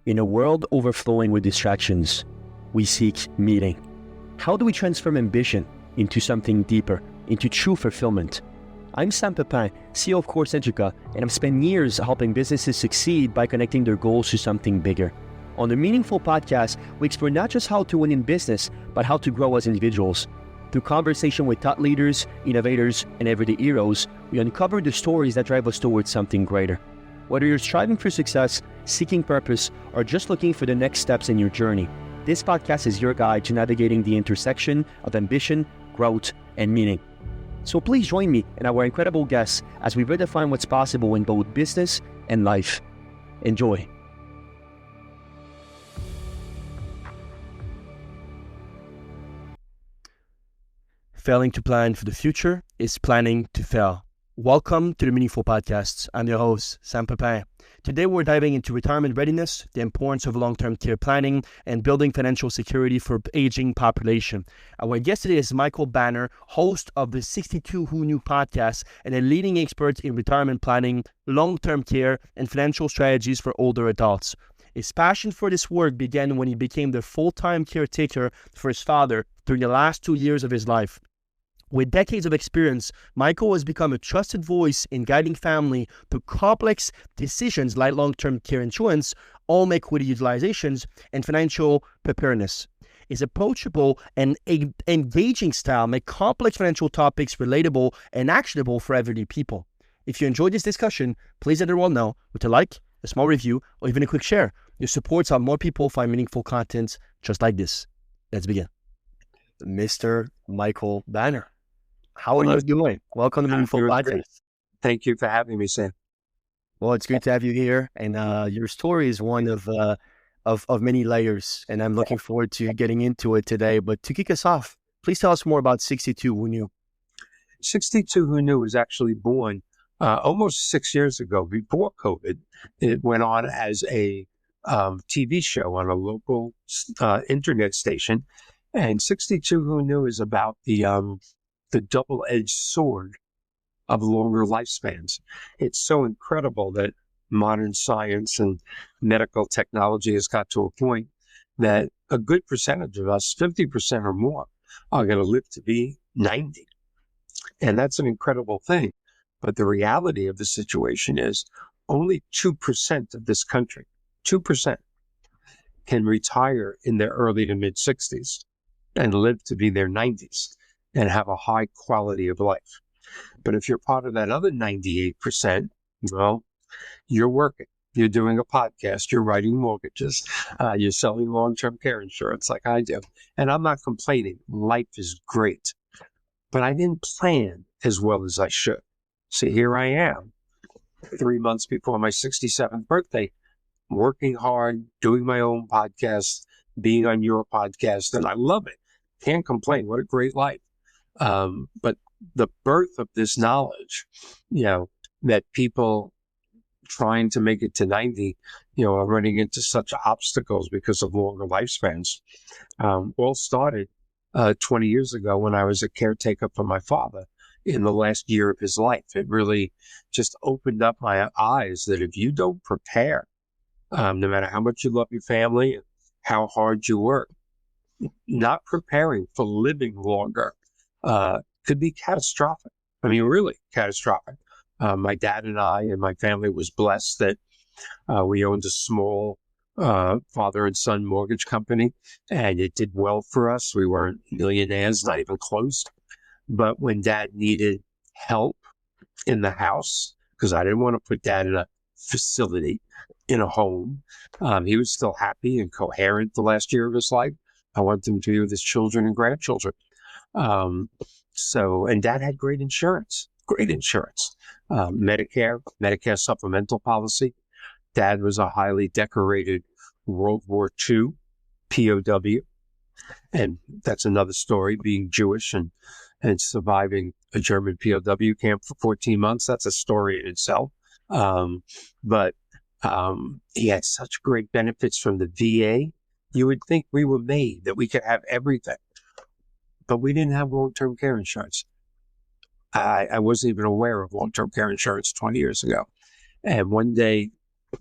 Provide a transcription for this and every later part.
In a world overflowing with distractions, we seek meaning. How do we transform ambition into something deeper, into true fulfillment? I'm Sam Pepin, CEO of Course Educa, and I've spent years helping businesses succeed by connecting their goals to something bigger. On the Meaningful podcast, we explore not just how to win in business, but how to grow as individuals. Through conversation with thought leaders, innovators, and everyday heroes, we uncover the stories that drive us towards something greater. Whether you're striving for success, seeking purpose, or just looking for the next steps in your journey, this podcast is your guide to navigating the intersection of ambition, growth, and meaning. So please join me and our incredible guests as we redefine what's possible in both business and life. Enjoy. Failing to plan for the future is planning to fail. Welcome to the Meaningful Podcast. I'm your host, Sam Pepin. Today we're diving into retirement readiness, the importance of long-term care planning, and building financial security for aging population. Our guest today is Michael Banner, host of the 62 Who Knew podcast and a leading expert in retirement planning, long-term care, and financial strategies for older adults. His passion for this work began when he became the full-time caretaker for his father during the last 2 years of his life. With decades of experience, Michael has become a trusted voice in guiding family through complex decisions like long-term care insurance, home equity utilizations, and financial preparedness. His approachable and engaging style make complex financial topics relatable and actionable for everyday people. If you enjoyed this discussion, please let everyone know with a like, a small review, or even a quick share. Your support helps more people find meaningful content just like this. Let's begin. Mr. Michael Banner. How are you doing? Welcome to Meaningful Podcast. Thank you for having me, Sam. Well, it's great to have you here. And your story is one of many layers, and I'm looking forward to getting into it today. But to kick us off, please tell us more about 62 Who Knew. 62 Who Knew was actually born almost 6 years ago, before COVID. It went on as a TV show on a local internet station. And 62 Who Knew is about the double-edged sword of longer lifespans. It's so incredible that modern science and medical technology has got to a point that a good percentage of us, 50% or more, are going to live to be 90. And that's an incredible thing. But the reality of the situation is only 2% of this country, 2%, can retire in their early to mid-60s and live to be their 90s. And have a high quality of life. But if you're part of that other 98%, well, you're working. You're doing a podcast. You're writing mortgages. You're selling long-term care insurance like I do. And I'm not complaining. Life is great. But I didn't plan as well as I should. See, here I am, 3 months before my 67th birthday, working hard, doing my own podcast, being on your podcast, and I love it. Can't complain. What a great life. But the birth of this knowledge, that people trying to make it to 90, are running into such obstacles because of longer lifespans, all started 20 years ago when I was a caretaker for my father in the last year of his life. It really just opened up my eyes that if you don't prepare, no matter how much you love your family and how hard you work, not preparing for living longer could be catastrophic. I mean, really catastrophic. My dad and I and my family was blessed that we owned a small father and son mortgage company, and it did well for us. We weren't millionaires, not even close. But when Dad needed help in the house, because I didn't want to put Dad in a facility, in a home, he was still happy and coherent the last year of his life. I wanted him to be with his children and grandchildren. And Dad had great insurance, Medicare supplemental policy. Dad was a highly decorated World War II POW. And that's another story, being Jewish and surviving a German POW camp for 14 months. That's a story in itself. But he had such great benefits from the VA. You would think we were made, that we could have everything. But we didn't have long-term care insurance. I wasn't even aware of long-term care insurance 20 years ago. And one day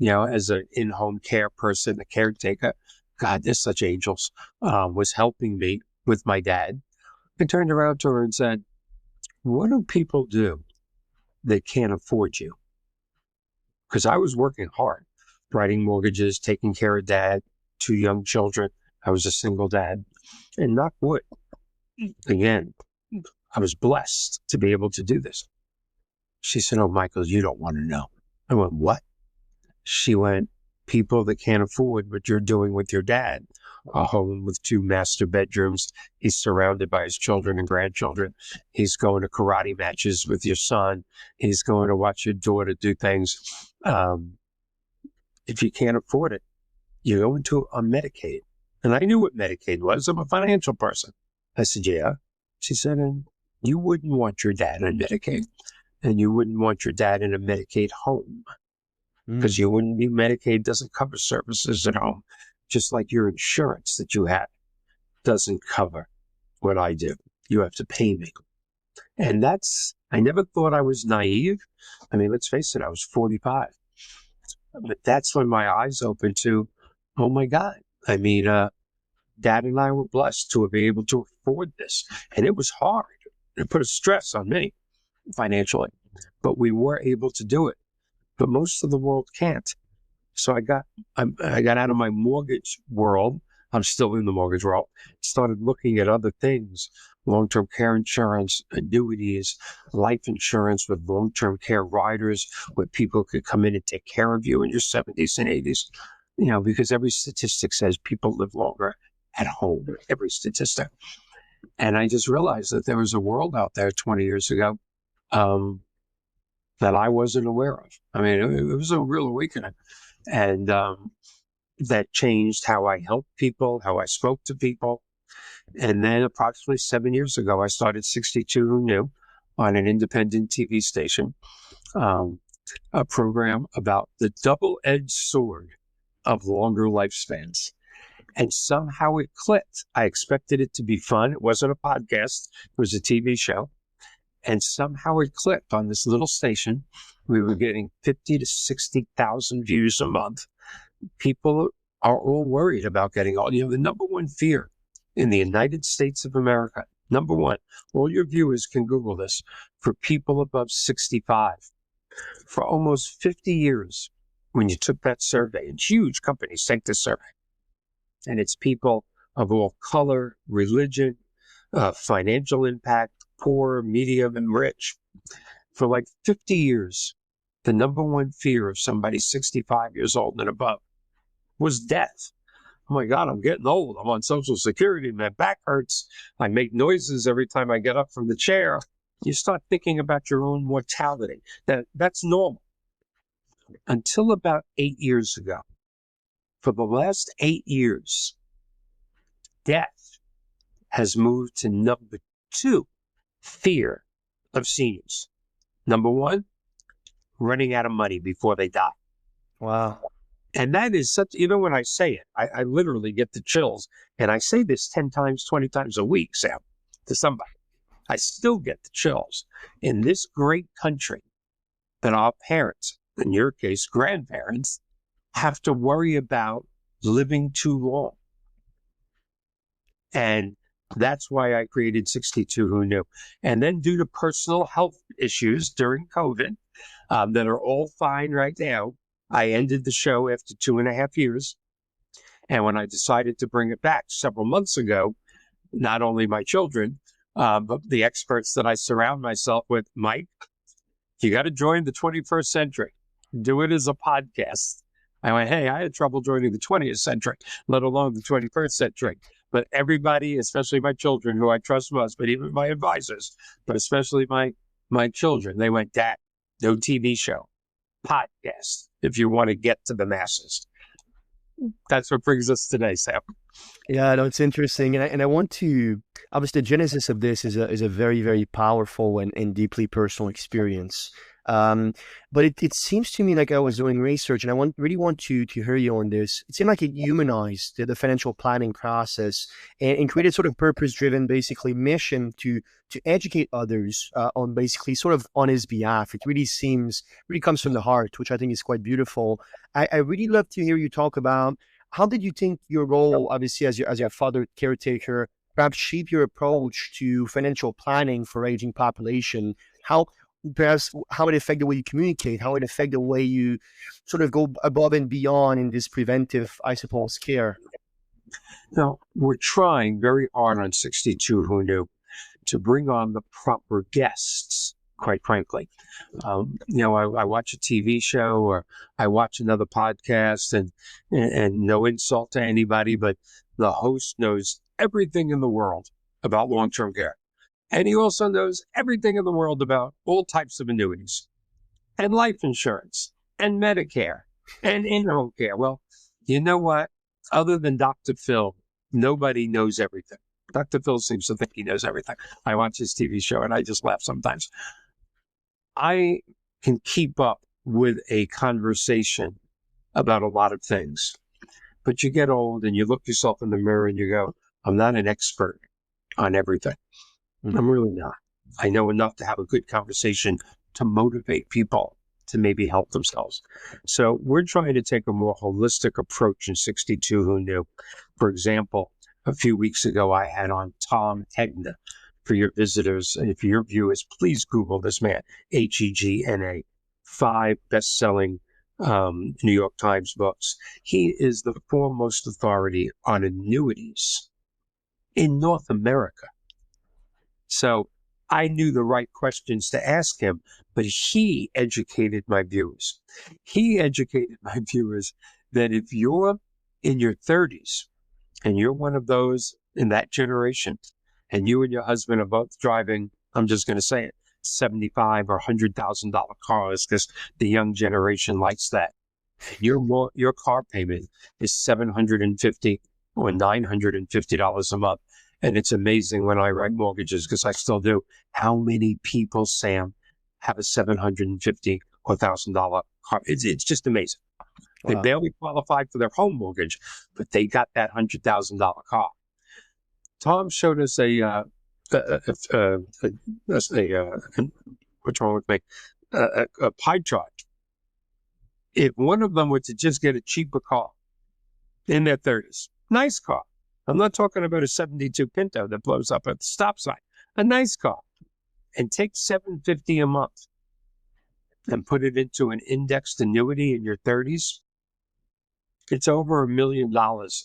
as an in-home care person, a caretaker. God, they're such angels. Was helping me with my dad. I turned around to her and said, what do people do that can't afford you? Because I was working hard, writing mortgages, taking care of dad, 2 young children. I was a single dad. And knock wood, again, I was blessed to be able to do this. She said, oh, Michael, you don't want to know. I went, what? She went, people that can't afford what you're doing with your dad. A home with 2 master bedrooms. He's surrounded by his children and grandchildren. He's going to karate matches with your son. He's going to watch your daughter do things. If you can't afford it, you go into a Medicaid. And I knew what Medicaid was. I'm a financial person. I said, yeah. She said, and you wouldn't want your dad in Medicaid. And you wouldn't want your dad in a Medicaid home. Because you wouldn't be, Medicaid doesn't cover services at home. Just like your insurance that you have doesn't cover what I do. You have to pay me. And I never thought I was naive. I mean, let's face it, I was 45. But that's when my eyes opened to, oh my God. I mean, Dad and I were blessed to be able to afford this. And it was hard. It put a stress on me financially. But we were able to do it. But most of the world can't. So I got out of my mortgage world. I'm still in the mortgage world. Started looking at other things, long-term care insurance, annuities, life insurance with long-term care riders where people could come in and take care of you in your 70s and 80s. Because every statistic says people live longer at home, every statistic. And I just realized that there was a world out there 20 years ago that I wasn't aware of. I mean, it was a real awakening. And that changed how I helped people, how I spoke to people. And then approximately 7 years ago, I started 62 Who Knew on an independent TV station, a program about the double-edged sword of longer lifespans. And somehow it clicked. I expected it to be fun. It wasn't a podcast. It was a TV show. And somehow it clicked on this little station. We were getting 50 to 60,000 views a month. People are all worried about getting old. The number one fear in the United States of America, number one, all your viewers can Google this, for people above 65. For almost 50 years, when you took that survey, and huge companies take this survey, and it's people of all color, religion, financial impact, poor, medium, and rich. For like 50 years, the number one fear of somebody 65 years old and above was death. Oh my God, I'm getting old. I'm on Social Security. My back hurts. I make noises every time I get up from the chair. You start thinking about your own mortality. That's normal. Until about 8 years ago. For the last 8 years, death has moved to number 2 fear of seniors. Number 1, running out of money before they die. Wow. And that is such, when I say it, I literally get the chills. And I say this 10 times, 20 times a week, Sam, to somebody. I still get the chills. In this great country that our parents, in your case, grandparents, have to worry about living too long. And that's why I created 62 Who Knew. And then due to personal health issues during COVID that are all fine right now, I ended the show after 2.5 years. And when I decided to bring it back several months ago, not only my children, but the experts that I surround myself with, Mike, you got to join the 21st century. Do it as a podcast. I went, hey, I had trouble joining the 20th century, let alone the 21st century. But everybody, especially my children, who I trust most, but even my advisors, but especially my children, they went, Dad, no TV show, podcast, if you want to get to the masses. That's what brings us today, Sam. Yeah, no, it's interesting. And I want to, obviously, the genesis of this is a very, very powerful and deeply personal experience. But it seems to me like I was doing research, and really want to hear you on this. It seemed like it humanized the financial planning process and created sort of purpose-driven, basically mission to educate others on basically sort of on his behalf. It really comes from the heart, which I think is quite beautiful. I really love to hear you talk about how did you think your role, obviously as your father caretaker, perhaps shape your approach to financial planning for aging population? How perhaps how it affect the way you communicate, how it affect the way you sort of go above and beyond in this preventive, I suppose, care. Now, we're trying very hard on 62 Who Knew to bring on the proper guests, quite frankly. I watch a TV show or I watch another podcast and no insult to anybody, but the host knows everything in the world about long-term care. And he also knows everything in the world about all types of annuities and life insurance and Medicare and in-home care. Well, you know what? Other than Dr. Phil, nobody knows everything. Dr. Phil seems to think he knows everything. I watch his TV show and I just laugh sometimes. I can keep up with a conversation about a lot of things, but you get old and you look yourself in the mirror and you go, I'm not an expert on everything. I'm really not. I know enough to have a good conversation to motivate people to maybe help themselves. So we're trying to take a more holistic approach in 62 Who Knew. For example, a few weeks ago, I had on Tom Hegna. For your visitors and for your viewers, please Google this man, Hegna, 5 best-selling New York Times books. He is the foremost authority on annuities in North America. So I knew the right questions to ask him, but he educated my viewers. He educated my viewers that if you're in your 30s and you're one of those in that generation, and you and your husband are both driving, I'm just going to say it, $75,000 or $100,000 cars because the young generation likes that. Your car payment is $750 or $950 a month. And it's amazing when I write mortgages, because I still do, how many people, Sam, have a $750 or $1,000 car. It's just amazing. Wow. They barely qualified for their home mortgage, but they got that $100,000 car. Tom showed us what's wrong with me? A pie chart. If one of them were to just get a cheaper car in their 30s, nice car. I'm not talking about a 72 Pinto that blows up at the stop sign. A nice car, and take $750 a month and put it into an indexed annuity in your 30s. It's over $1 million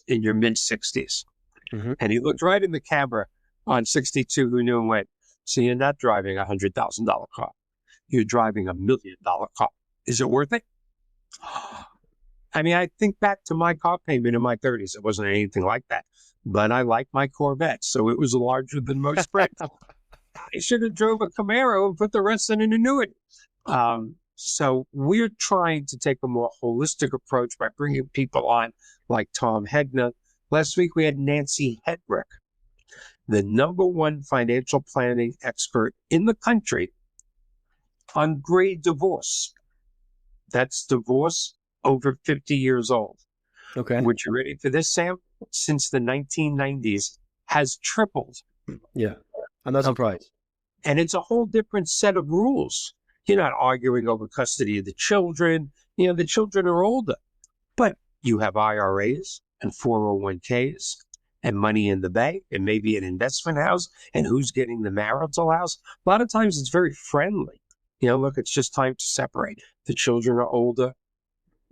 in your mid 60s. Mm-hmm. And he looked right in the camera on 62 Who Knew and went, so you're not driving a $100,000 car. You're driving $1 million car. Is it worth it? I mean, I think back to my car payment in my 30s. It wasn't anything like that, but I liked my Corvette, so it was larger than most Sprints. I should have drove a Camaro and put the rest in an annuity. So we're trying to take a more holistic approach by bringing people on like Tom Hegna. Last week, we had Nancy Hedrick, the #1 financial planning expert in the country on gray divorce. That's divorce over 50 years old. Okay. Which, you ready for this, Sam? Since the 1990s has tripled. Yeah, I'm not surprised. And it's a whole different set of rules. You're not arguing over custody of the children. You know, the children are older. But you have IRAs and 401ks and money in the bank and maybe an investment house, and who's getting the marital house. A lot of times it's very friendly. You know, look, it's just time to separate. The children are older.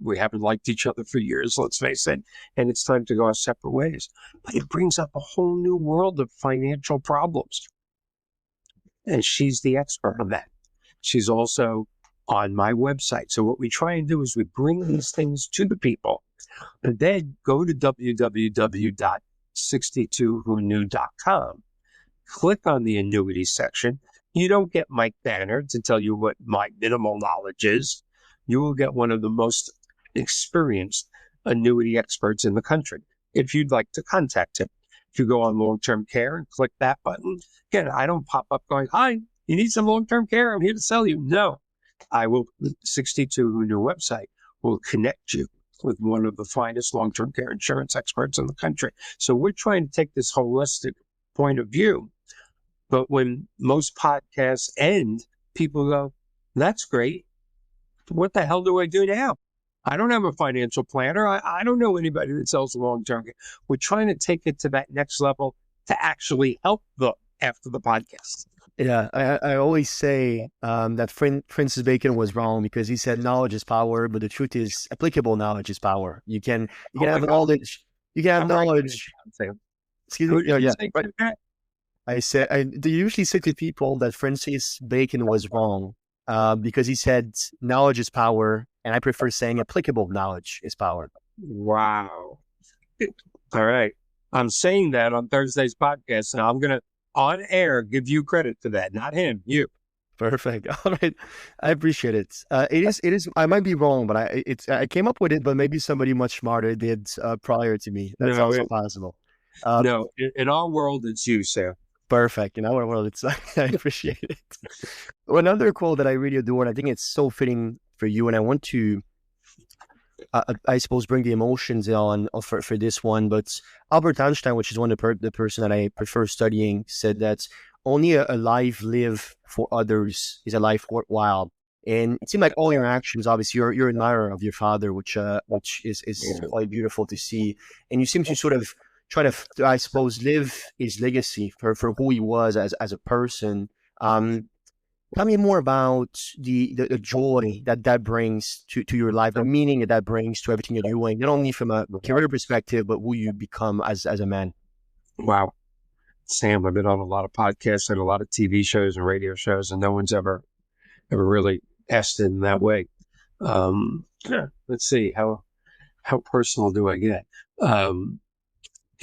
We haven't liked each other for years, let's face it, and it's time to go our separate ways. But it brings up a whole new world of financial problems. And she's the expert on that. She's also on my website. So what we try and do is we bring these things to the people, and then go to www.62whoknew.com, click on the annuity section. You don't get Mike Banner to tell you what my minimal knowledge is. You will get one of the most experienced annuity experts in the country if you'd like to contact him. If you go on long-term care and click that button, again, I don't pop up going, hi, you need some long-term care? I'm here to sell you. No, I will, 62 Who Knew website will connect you with one of the finest long-term care insurance experts in the country. So we're trying to take this holistic point of view. But when most podcasts end, people go, that's great. What the hell do I do now? I don't have a financial planner. I don't know anybody that sells long-term care. We're trying to take it to that next level to actually help them after the podcast. Yeah, I always say that Francis Bacon was wrong because he said knowledge is power, but the truth is applicable knowledge is power. You can have knowledge, you can have knowledge. Excuse me. Who did you Yeah, say right. that? I do usually say to people that Francis Bacon was wrong because he said knowledge is power, and I prefer saying applicable knowledge is power. Wow. All right. I'm saying that on Thursday's podcast, and I'm going to, on air, give you credit for that. Not him, you. Perfect. All right. I appreciate it. It is, I might be wrong, but I came up with it, but maybe somebody much smarter did prior to me. That's also possible. No, in our world, it's you, Sam. Perfect. In our world, it's, I appreciate it. Another quote that I really adore, and I think it's so fitting for you, and I want to, I suppose, bring the emotions on for this one, but Albert Einstein, which is one of the person that I prefer studying, said that only a life lived for others is a life worthwhile. And it seemed like all your actions, obviously, you're an admirer of your father, which is quite beautiful to see. And you seem to sort of try to, I suppose, live his legacy for who he was as a person. Tell me more about the joy that brings to your life, the meaning that brings to everything you're doing, not only from a career perspective, but who you become as a man. Wow. Sam, I've been on a lot of podcasts and a lot of TV shows and radio shows, and no one's ever really asked it in that way. Let's see, how personal do I get?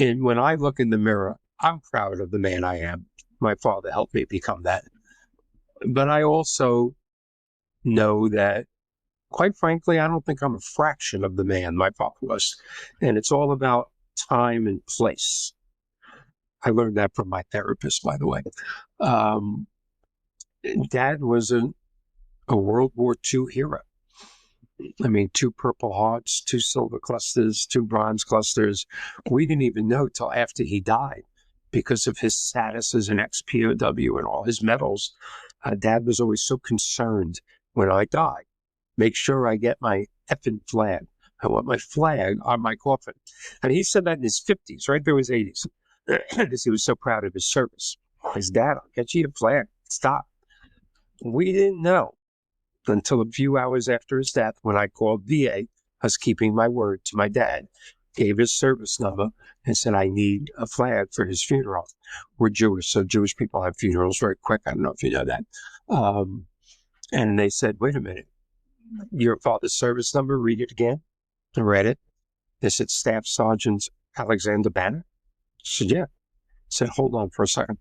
And when I look in the mirror, I'm proud of the man I am. My father helped me become that. But I also know that, quite frankly, I don't think I'm a fraction of the man my father was. And it's all about time and place. I learned that from my therapist, by the way. Dad was a World War II hero. I mean, 2 Purple Hearts, 2 silver clusters, 2 bronze clusters. We didn't even know till after he died because of his status as an ex-POW and all his medals. Dad was always so concerned when I die. Make sure I get my effing flag. I want my flag on my coffin. And he said that in his 50s, right through his 80s, because he was so proud of his service. His dad, I'll get you a flag. Stop. We didn't know until a few hours after his death when I called VA. I was keeping my word to my dad, gave his service number, and said, I need a flag for his funeral. We're Jewish, so Jewish people have funerals very quick. I don't know if you know that. And they said, wait a minute, your father's service number, read it again. I read it. They said, Staff Sergeant Alexander Banner. I said, yeah. I said, hold on for a second.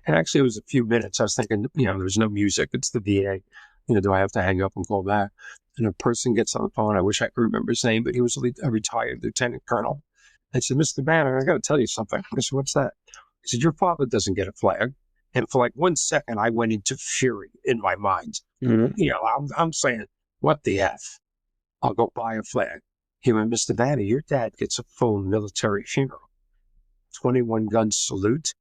And actually, it was a few minutes. I was thinking, there's no music. It's the VA. Do I have to hang up and call back? And a person gets on the phone. I wish I could remember his name, but he was a retired lieutenant colonel. I said, Mr. Banner, I got to tell you something. I said, what's that? He said, your father doesn't get a flag. And for like 1 second, I went into fury in my mind. Mm-hmm. I'm saying, what the F? I'll go buy a flag. He went, Mr. Banner, your dad gets a full military funeral. 21 gun salute,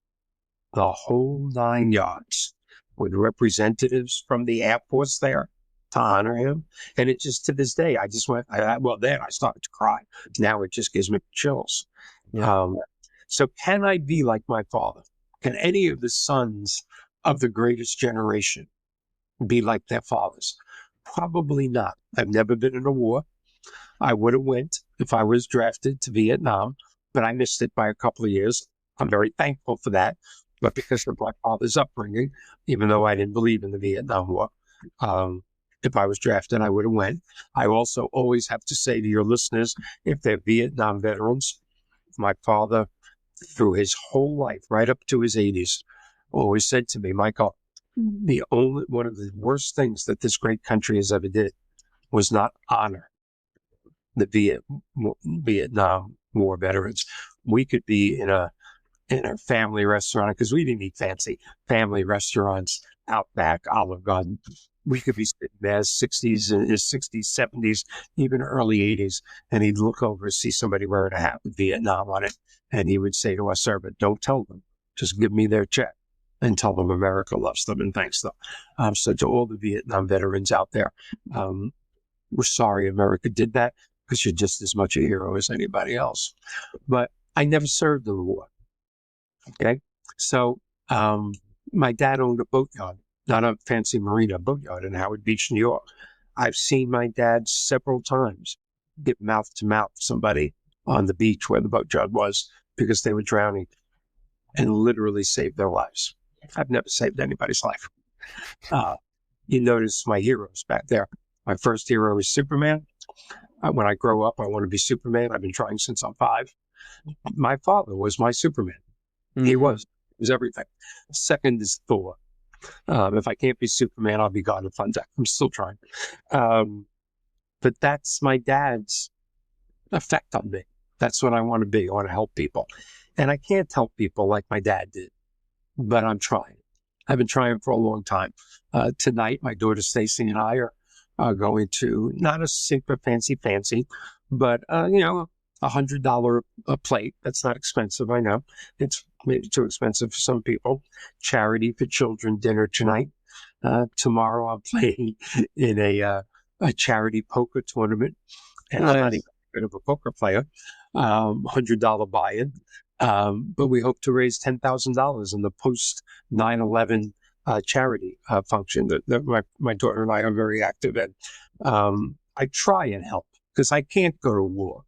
the whole 9 yards, with representatives from the Air Force there to honor him. And it just, to this day, I just went, then I started to cry. Now it just gives me chills. Yeah. So can I be like my father? Can any of the sons of the greatest generation be like their fathers? Probably not. I've never been in a war. I would have went if I was drafted to Vietnam, but I missed it by a couple of years. I'm very thankful for that. But because of my father's upbringing, even though I didn't believe in the Vietnam War, if I was drafted, I would have went. I also always have to say to your listeners, if they're Vietnam veterans, my father, through his whole life, right up to his 80s, always said to me, Michael, one of the worst things that this great country has ever did was not honor the Vietnam War veterans. We could be in a family restaurant, because we didn't eat fancy family restaurants, Outback, Olive Garden. We could be sitting there, 60s, in his 60s, 70s, even early 80s, and he'd look over and see somebody wearing a hat with Vietnam on it, and he would say to our servant, "Don't tell them, just give me their check and tell them America loves them and thanks them." So to all the Vietnam veterans out there, we're sorry America did that, because you're just as much a hero as anybody else. But I never served in the war. Okay. So, my dad owned a boatyard, not a fancy marina, boatyard in Howard Beach, New York. I've seen my dad several times get mouth to mouth somebody on the beach where the boatyard was because they were drowning, and literally saved their lives. I've never saved anybody's life. You notice my heroes back there. My first hero is Superman. When I grow up, I want to be Superman. I've been trying since I'm 5. My father was my Superman. He was everything. Second is Thor. If I can't be Superman, I'll be God of Thunder. I'm still trying. But that's my dad's effect on me. That's what I want to be. I want to help people. And I can't help people like my dad did, but I'm trying. I've been trying for a long time. Tonight, my daughter Stacy and I are going to, not a super fancy, but, $100 a plate. That's not expensive, I know. It's maybe too expensive for some people. Charity for children dinner tonight. Tomorrow I'm playing in a charity poker tournament. And I'm not even a bit of a poker player. $100 buy-in. But we hope to raise $10,000 in the post 9/11 charity function that my daughter and I are very active in. I try and help because I can't go to war.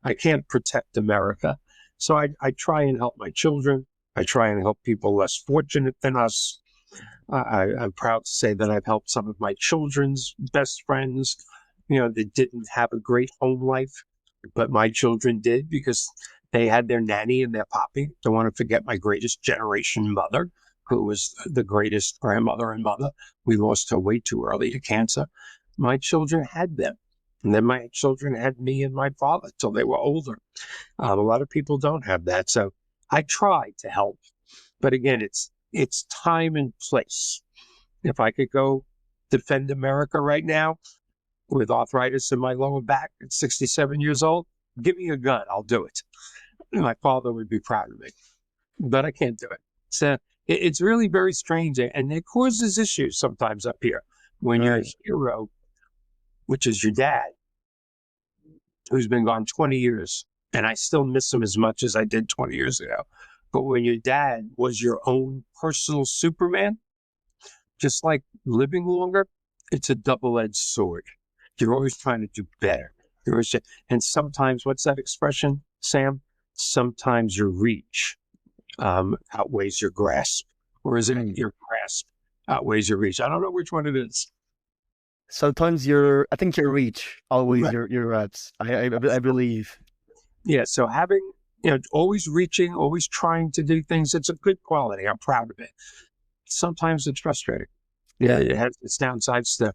I can't protect America. So I try and help my children. I try and help people less fortunate than us. I'm proud to say that I've helped some of my children's best friends, that didn't have a great home life, but my children did because they had their nanny and their poppy. Don't want to forget my greatest generation mother, who was the greatest grandmother and mother. We lost her way too early to cancer. My children had them. And then my children had me and my father till they were older. A lot of people don't have that. So I try to help. But again, it's time and place. If I could go defend America right now with arthritis in my lower back at 67 years old, give me a gun. I'll do it. My father would be proud of me. But I can't do it. So it's really very strange. And it causes issues sometimes up here. When your hero, which is your dad, who's been gone 20 years, and I still miss him as much as I did 20 years ago. But when your dad was your own personal Superman, just like living longer, it's a double-edged sword. You're always trying to do better. And sometimes, what's that expression, Sam? Sometimes your reach outweighs your grasp. Or is it your grasp outweighs your reach? I don't know which one it is. Sometimes I think your reach always your reps. I believe. Yeah. So having, always reaching, always trying to do things, it's a good quality. I'm proud of it. Sometimes it's frustrating. Yeah. It has its downsides too.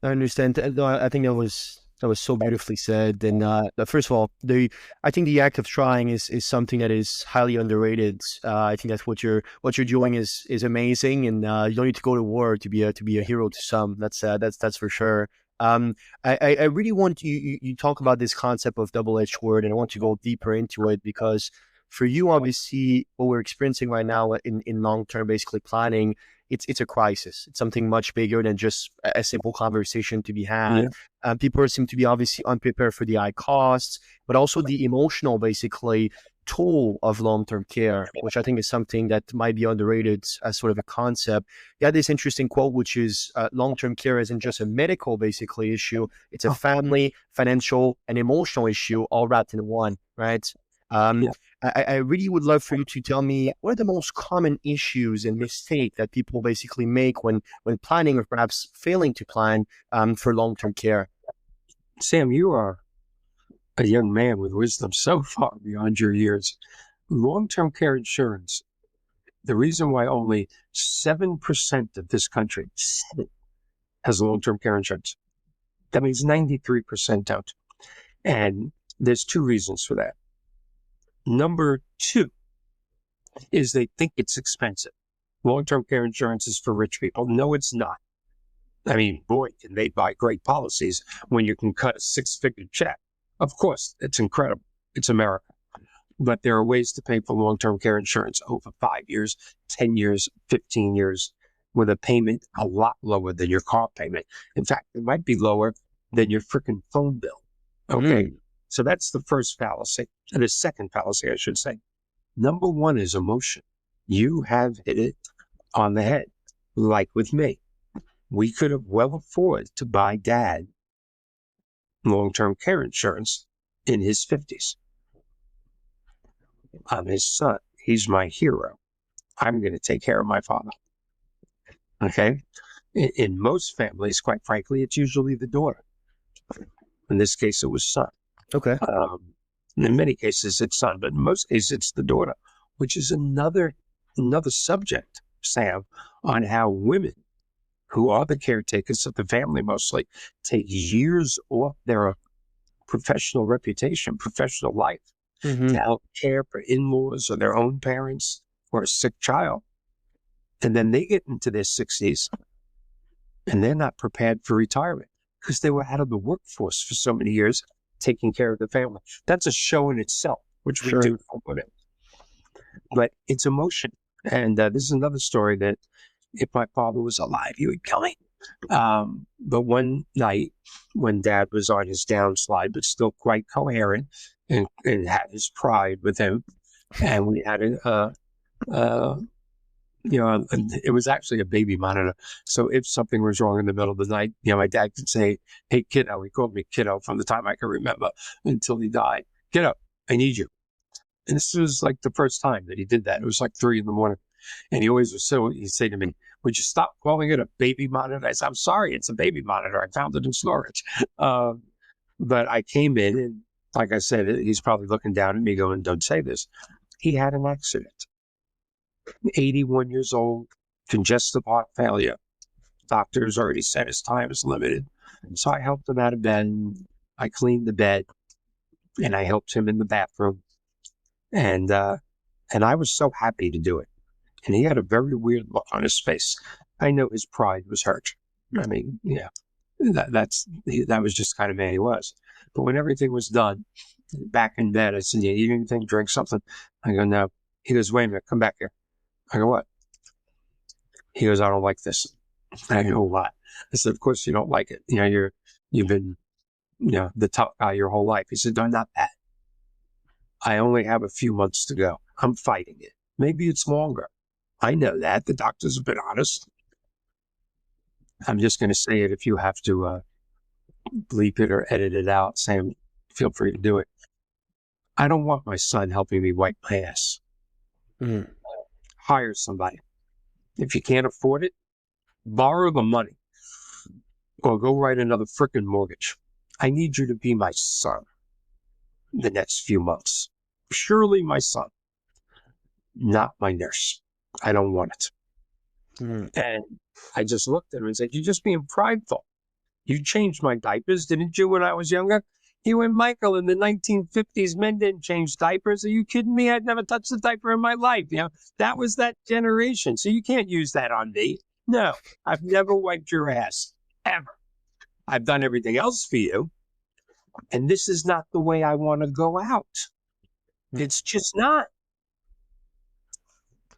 I understand. No, I think that was so beautifully said. And first of all, I think the act of trying is something that is highly underrated. I think that's what you're doing is amazing, and you don't need to go to war to be a hero to some. That's for sure. I really want you talk about this concept of double-edged sword, and I want to go deeper into it because for you, obviously, what we're experiencing right now in long-term basically planning, it's a crisis. It's something much bigger than just a simple conversation to be had. Yeah. People seem to be obviously unprepared for the high costs, but also the emotional, basically, toll of long-term care, which I think is something that might be underrated as sort of a concept. You had this interesting quote, which is long-term care isn't just a medical, basically, issue. It's a family, financial, and emotional issue all wrapped in one, right? I really would love for you to tell me what are the most common issues and mistakes that people basically make when planning or perhaps failing to plan for long-term care. Sam, you are a young man with wisdom so far beyond your years. Long-term care insurance, the reason why only 7% of this country, 7, has long-term care insurance, that means 93% don't. And there's 2 reasons for that. Number 2 is they think it's expensive. long-term care insurance is for rich people. No, it's not. I mean, boy, can they buy great policies when you can cut a six-figure check. Of course, it's incredible. It's America. But there are ways to pay for long-term care insurance over 5 years, 10 years, 15 years, with a payment a lot lower than your car payment. In fact, it might be lower than your freaking phone bill. Okay. So that's the first fallacy. And the second fallacy, I should say. Number one is emotion. You have hit it on the head, like with me. We could have well afforded to buy Dad long-term care insurance in his 50s. I'm his son. He's my hero. I'm going to take care of my father. Okay? In most families, quite frankly, it's usually the daughter. In this case, it was son. Okay. In many cases, it's son, but in most cases, it's the daughter, which is another subject, Sam, on how women, who are the caretakers of the family mostly, take years off their professional reputation, professional life, to help care for in-laws or their own parents or a sick child. And then they get into their 60s and they're not prepared for retirement because they were out of the workforce for so many years taking care of the family. That's a show in itself, which we do with it. But it's emotion. And this is another story that if my father was alive, he would kill me. But one night when Dad was on his downslide, but still quite coherent and had his pride with him, and we had it was actually a baby monitor. So if something was wrong in the middle of the night, my dad could say, "Hey, kiddo," he called me kiddo from the time I can remember until he died. "Kiddo, I need you." And this was like the first time that he did that. It was like 3 a.m. And he always he'd say to me, "Would you stop calling it a baby monitor?" I said, "I'm sorry, it's a baby monitor. I found it in storage." But I came in and, like I said, he's probably looking down at me going, "Don't say this." He had an accident. 81 years old, congestive heart failure. Doctors already said his time is limited. So I helped him out of bed. I cleaned the bed and I helped him in the bathroom. And I was so happy to do it. And he had a very weird look on his face. I know his pride was hurt. I mean, that was just kind of man he was. But when everything was done, back in bed, I said, "You eat anything, drink something?" I go, "No." He goes, "Wait a minute, come back here." I go, "What?" He goes, "I don't like this." I go, "Why?" I said, "Of course you don't like it. You've been, the tough guy your whole life." He said, "No, not that. I only have a few months to go. I'm fighting it. Maybe it's longer. I know that. The doctors have been honest. I'm just going to say it. If you have to bleep it or edit it out, Sam, feel free to do it. I don't want my son helping me wipe my ass. Hire somebody. If you can't afford it, borrow the money or go write another frickin' mortgage. I need you to be my son the next few months. Surely my son, not my nurse. I don't want it." And I just looked at him and said, "You're just being prideful. You changed my diapers, didn't you, when I was younger?" He went, "Michael, in the 1950s, men didn't change diapers. Are you kidding me? I'd never touched a diaper in my life. That was that generation. So you can't use that on me. No, I've never wiped your ass, ever. I've done everything else for you. And this is not the way I want to go out. It's just not."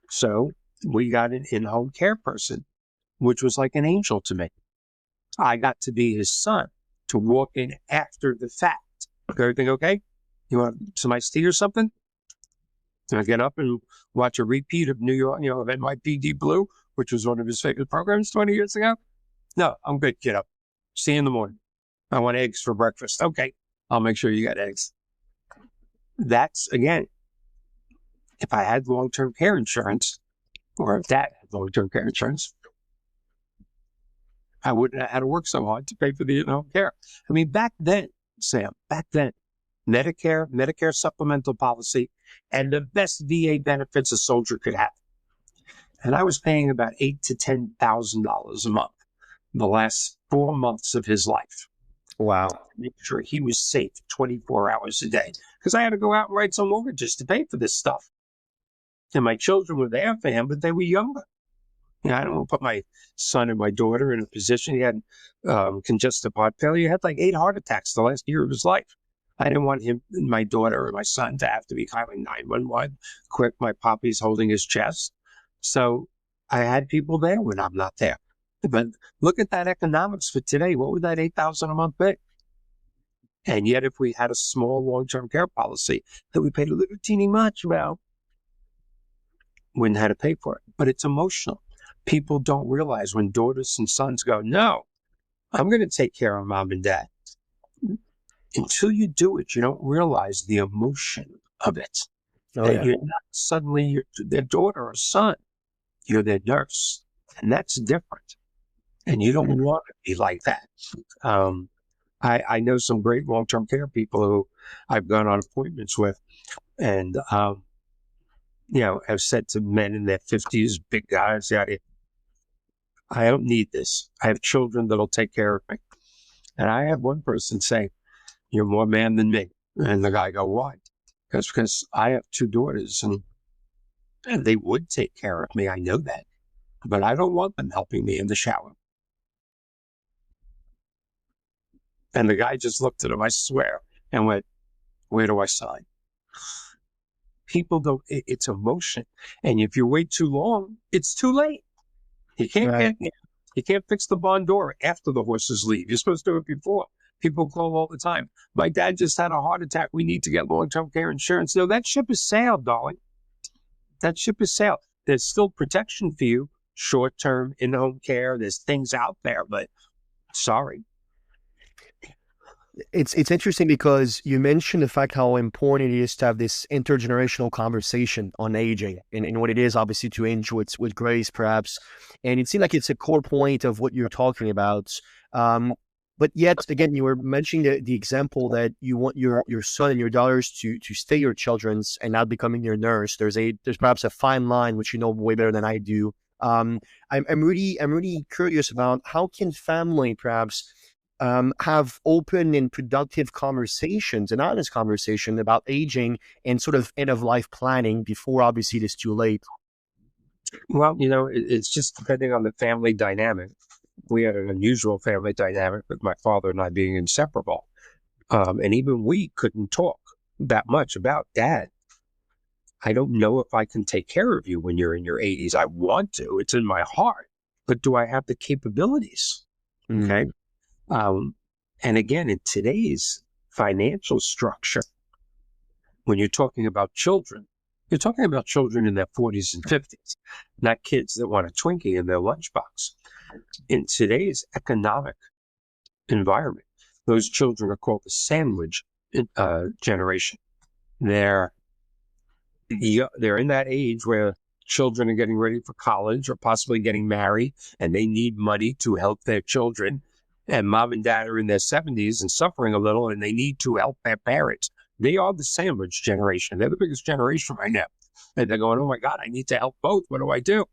So we got an in-home care person, which was like an angel to me. I got to be his son, to walk in after the fact. "Everything okay? You want some iced tea or something?" And I get up and watch a repeat of New York, of NYPD Blue, which was one of his favorite programs 20 years ago. "No, I'm good, kiddo. See you in the morning. I want eggs for breakfast." "Okay, I'll make sure you got eggs." That's, again, if I had long-term care insurance, or if Dad had long-term care insurance, I wouldn't have had to work so hard to pay for the in-home care. I mean, back then, Sam, Medicare supplemental policy, and the best VA benefits a soldier could have. And I was paying about $8,000 to $10,000 a month the last 4 months of his life. Wow. To make sure he was safe 24 hours a day. Because I had to go out and write some mortgages to pay for this stuff. And my children were there for him, but they were younger. I don't want to put my son and my daughter in a position. He had congestive heart failure. He had like 8 heart attacks the last year of his life. I didn't want him, my daughter, or my son to have to be calling 911 quick. My poppy's holding his chest. So I had people there when I'm not there. But look at that economics for today. What would that $8,000 a month be? And yet, if we had a small long-term care policy that we paid a little teeny much about, wouldn't have to pay for it. But it's emotional. People don't realize when daughters and sons go, no, I'm going to take care of mom and dad. Until you do it, you don't realize the emotion of it. Oh, That yeah. you're not suddenly their daughter or son. You're their nurse. And that's different. And you don't want to be like that. I know some great long-term care people who I've gone on appointments with and, have said to men in their 50s, big guys, I don't need this. I have children that'll take care of me. And I had one person say, you're more man than me. And the guy go, why? Because I have 2 daughters and they would take care of me. I know that. But I don't want them helping me in the shower. And the guy just looked at him, I swear, and went, where do I sign? People don't, it's emotion. And if you wait too long, it's too late. You can't fix the barn door after the horses leave. You're supposed to do it before. People call all the time. My dad just had a heart attack. We need to get long-term care insurance. No, that ship has sailed, darling. That ship has sailed. There's still protection for you, short-term, in-home care. There's things out there, but sorry. It's interesting because you mentioned the fact how important it is to have this intergenerational conversation on aging and what it is obviously to age with grace, perhaps. And it seems like it's a core point of what you're talking about. But yet, again, you were mentioning the example that you want your son and your daughters to stay your children's and not becoming your nurse. There's perhaps a fine line, which you know way better than I do. I'm really curious about how can family perhaps have open and productive conversations and honest conversation about aging and sort of end of life planning before obviously it is too late. Well, it's just depending on the family dynamic. We had an unusual family dynamic with my father and I being inseparable. And even we couldn't talk that much about Dad. I don't know if I can take care of you when you're in your 80s. I want to. It's in my heart. But do I have the capabilities? Okay. And again, in today's financial structure, when you're talking about children, you're talking about children in their 40s and 50s, not kids that want a Twinkie in their lunchbox. In today's economic environment, those children are called the sandwich generation. They're in that age where children are getting ready for college or possibly getting married, and they need money to help their children. And mom and dad are in their 70s and suffering a little, and they need to help their parents. They are the sandwich generation. They're the biggest generation right now. And they're going, oh my God, I need to help both. What do I do?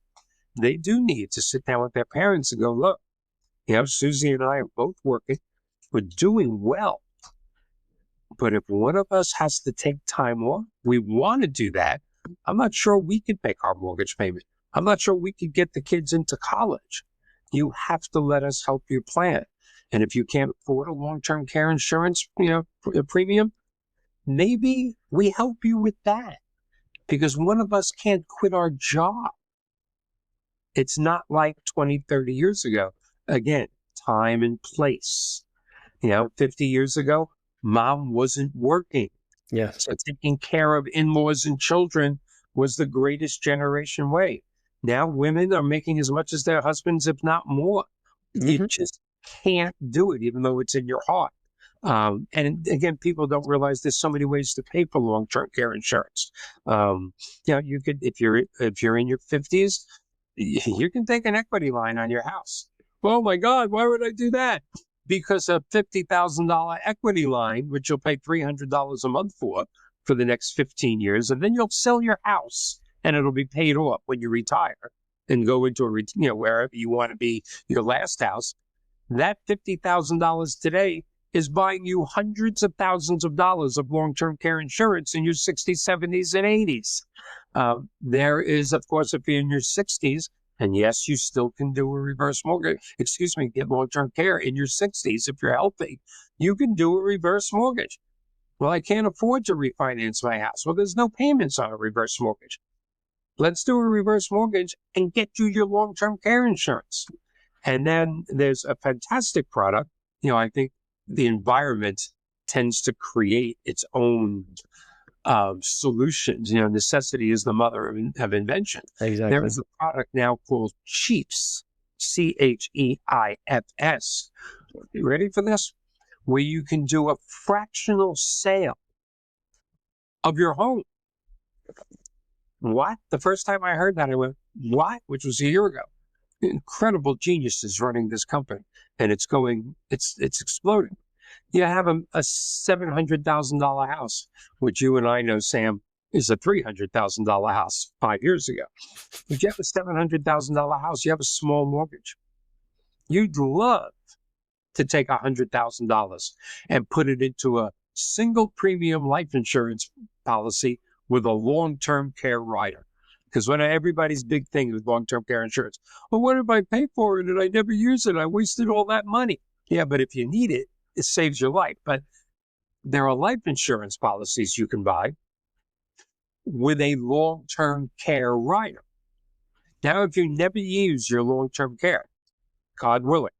They do need to sit down with their parents and go, look, Susie and I are both working. We're doing well. But if one of us has to take time off, we want to do that. I'm not sure we could make our mortgage payment. I'm not sure we could get the kids into college. You have to let us help you plan. And if you can't afford a long-term care insurance, premium, maybe we help you with that. Because one of us can't quit our job. It's not like 20, 30 years ago. Again, time and place. 50 years ago, mom wasn't working. Yes. So taking care of in-laws and children was the greatest generation way. Now women are making as much as their husbands, if not more. You just can't do it, even though it's in your heart. And again, people don't realize there's so many ways to pay for long-term care insurance. You could, if you're in your 50s, you can take an equity line on your house. Oh my God, why would I do that? Because a $50,000 equity line, which you'll pay $300 a month for the next 15 years, and then you'll sell your house and it'll be paid off when you retire and go into wherever you want to be, your last house. That $50,000 today is buying you hundreds of thousands of dollars of long-term care insurance in your 60s, 70s, and 80s. There is, of course, if you're in your 60s And yes, you still can do a reverse mortgage. Get long-term care in your 60s if you're healthy. You can do a reverse mortgage. Well, I can't afford to refinance my house. Well, there's no payments on a reverse mortgage. Let's do a reverse mortgage and get you your long-term care insurance. And then there's a fantastic product. I think the environment tends to create its own solutions. Necessity is the mother of invention. Exactly. There is a product now called Chiefs, CHEIFS. You ready for this? Where you can do a fractional sale of your home. What? The first time I heard that, I went, what? Which was a year ago. Incredible geniuses running this company, and it's exploding. You have a $700,000 house, which you and I know, Sam, is a $300,000 house 5 years ago. If you have a $700,000 house, you have a small mortgage. You'd love to take $100,000 and put it into a single premium life insurance policy with a long-term care rider. Because when everybody's big thing with long-term care insurance, well, what if I pay for it and I never use it? I wasted all that money. Yeah, but if you need it, it saves your life. But there are life insurance policies you can buy with a long-term care rider. Now, if you never use your long-term care, God willing,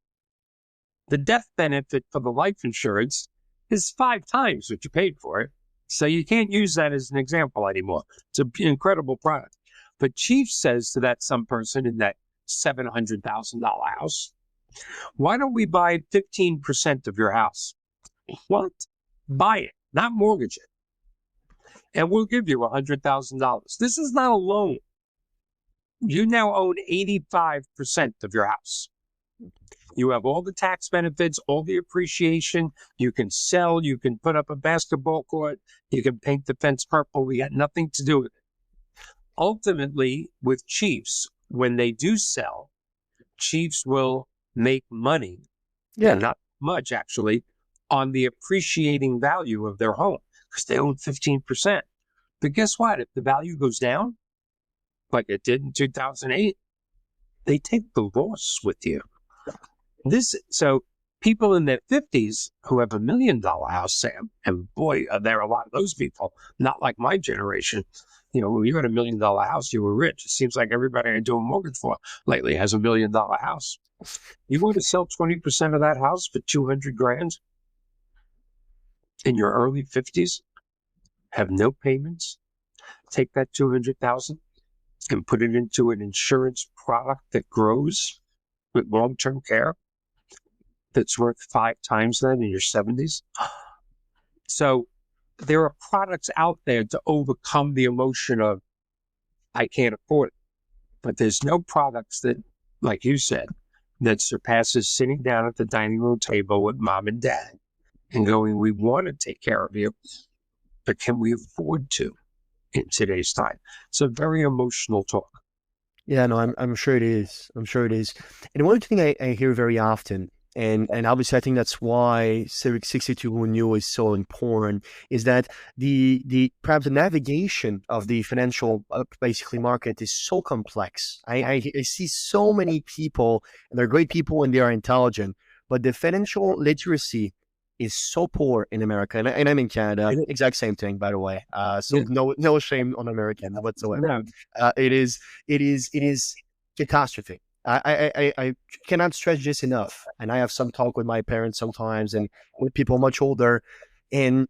the death benefit for the life insurance is 5 times what you paid for it. So you can't use that as an example anymore. It's an incredible product. But Chief says to that some person in that $700,000 house, why don't we buy 15% of your house? What? Buy it, not mortgage it. And we'll give you $100,000. This is not a loan. You now own 85% of your house. You have all the tax benefits, all the appreciation. You can sell. You can put up a basketball court. You can paint the fence purple. We got nothing to do with it. Ultimately, with Chiefs, when they do sell, Chiefs will make money, and not much actually, on the appreciating value of their home because they own 15%. But guess what? If the value goes down, like it did in 2008, they take the loss with you. So people in their 50s who have $1 million house, Sam, and boy, there are a lot of those people, not like my generation. When you had $1 million house, you were rich. It seems like everybody I do a mortgage for lately has $1 million house. You want to sell 20% of that house for $200,000 in your early 50s, have no payments, take that $200,000 and put it into an insurance product that grows with long-term care that's worth 5 times that in your 70s. So there are products out there to overcome the emotion of, I can't afford it. But there's no products that, like you said, that surpasses sitting down at the dining room table with mom and dad and going, we want to take care of you, but can we afford to in today's time? It's a very emotional talk. Yeah, no, I'm sure it is. I'm sure it is. And one thing I hear very often, and obviously I think that's why Civic 62 Who Knew is so important, is that the perhaps the navigation of the financial basically market is so complex. I see so many people, and they're great people and they are intelligent, but the financial literacy is so poor in America, and I'm in Canada. Exact same thing, by the way. So no shame on American whatsoever. No. It is catastrophe. I cannot stress this enough. And I have some talk with my parents sometimes, and with people much older, and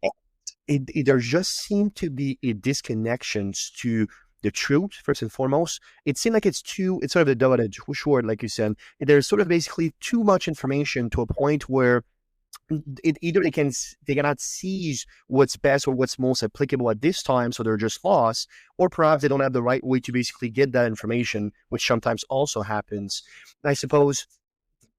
there just seem to be a disconnections to the truth first and foremost. It seems like it's sort of the double-edged sword, like you said. There's sort of basically too much information to a point where either they cannot seize what's best or what's most applicable at this time, so they're just lost, or perhaps they don't have the right way to basically get that information, which sometimes also happens. I suppose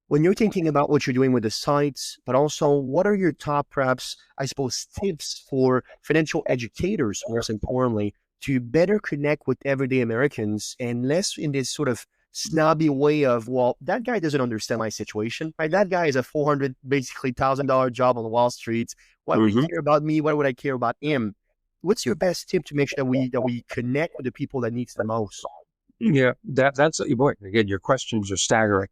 when you're thinking about what you're doing with the sites, but also what are your top, perhaps, I suppose, tips for financial educators, most importantly, to better connect with everyday Americans and less in this sort of snobby way of, well, that guy doesn't understand my situation, right? That guy is a $400,000 job on Wall Street. Why would he care about me? Why would I care about him? What's your best tip to make sure that we connect with the people that needs the most? Yeah, that's boy. Again, your questions are staggering.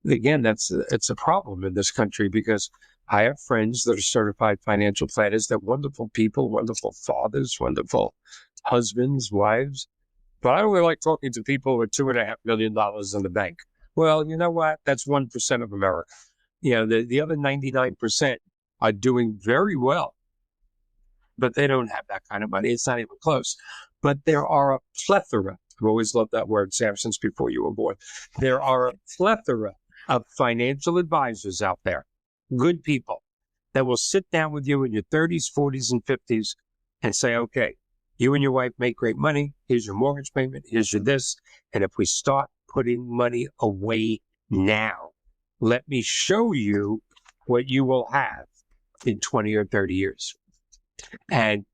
Again, it's a problem in this country because I have friends that are certified financial planners. They're wonderful people, wonderful fathers, wonderful husbands, wives. But I only like talking to people with $2.5 million in the bank. Well, you know what? That's 1% of America. The other 99% are doing very well, but they don't have that kind of money. It's not even close. But there are a plethora. I've always loved that word, Sam, since before you were born. There are a plethora of financial advisors out there, good people that will sit down with you in your 30s, 40s, and 50s and say, okay, you and your wife make great money. Here's your mortgage payment. Here's your this. And if we start putting money away now, let me show you what you will have in 20 or 30 years. And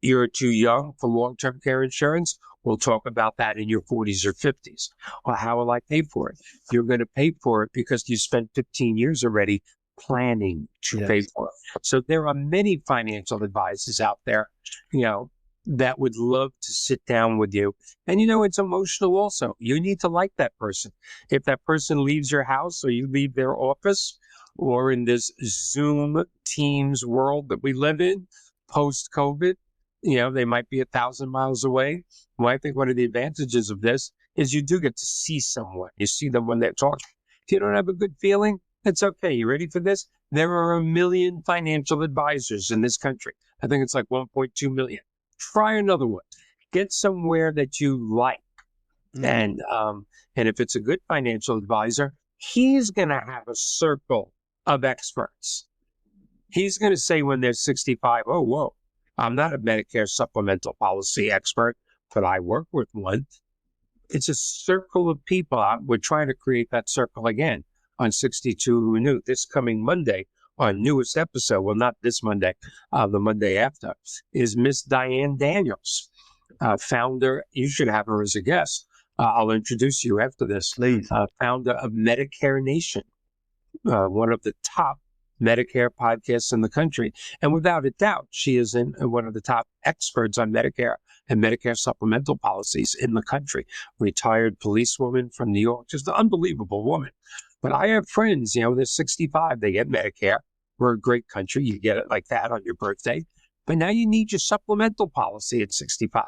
you're too young for long-term care insurance. We'll talk about that in your 40s or 50s. Well, how will I pay for it? You're going to pay for it because you spent 15 years already planning to pay for it. So there are many financial advisors out there, that would love to sit down with you. And, it's emotional also. You need to like that person. If that person leaves your house or you leave their office, or in this Zoom Teams world that we live in post-COVID, they might be 1,000 miles away. Well, I think one of the advantages of this is you do get to see someone. You see them when they're talking. If you don't have a good feeling, it's okay. You ready for this? There are 1 million financial advisors in this country. I think it's like 1.2 million. Try another one. Get somewhere that you like. And if it's a good financial advisor, he's going to have a circle of experts. He's going to say when they're 65, oh, whoa, I'm not a Medicare supplemental policy expert, but I work with one. It's a circle of people. We're trying to create that circle again on 62 Who Knew this coming Monday. Our newest episode, well, not this Monday, the Monday after, is Miss Diane Daniels, founder. You should have her as a guest. I'll introduce you after this. Please. Founder of Medicare Nation, one of the top Medicare podcasts in the country. And without a doubt, she is one of the top experts on Medicare and Medicare supplemental policies in the country. Retired policewoman from New York, just an unbelievable woman. But I have friends, they're 65, they get Medicare. We're a great country. You get it like that on your birthday. But now you need your supplemental policy at 65.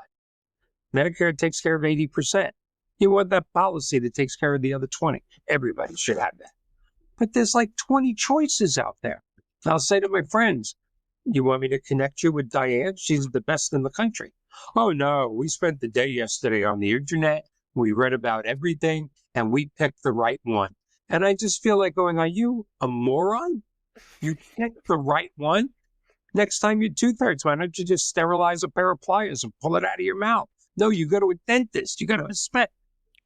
Medicare takes care of 80%. You want that policy that takes care of the other 20. Everybody should have that. But there's like 20 choices out there. I'll say to my friends, you want me to connect you with Diane? She's the best in the country. Oh, no, we spent the day yesterday on the internet. We read about everything, and we picked the right one. And I just feel like going, are you a moron? You picked the right one? Next time you're 2/3, why don't you just sterilize a pair of pliers and pull it out of your mouth? No, you go to a dentist. You go to a spec.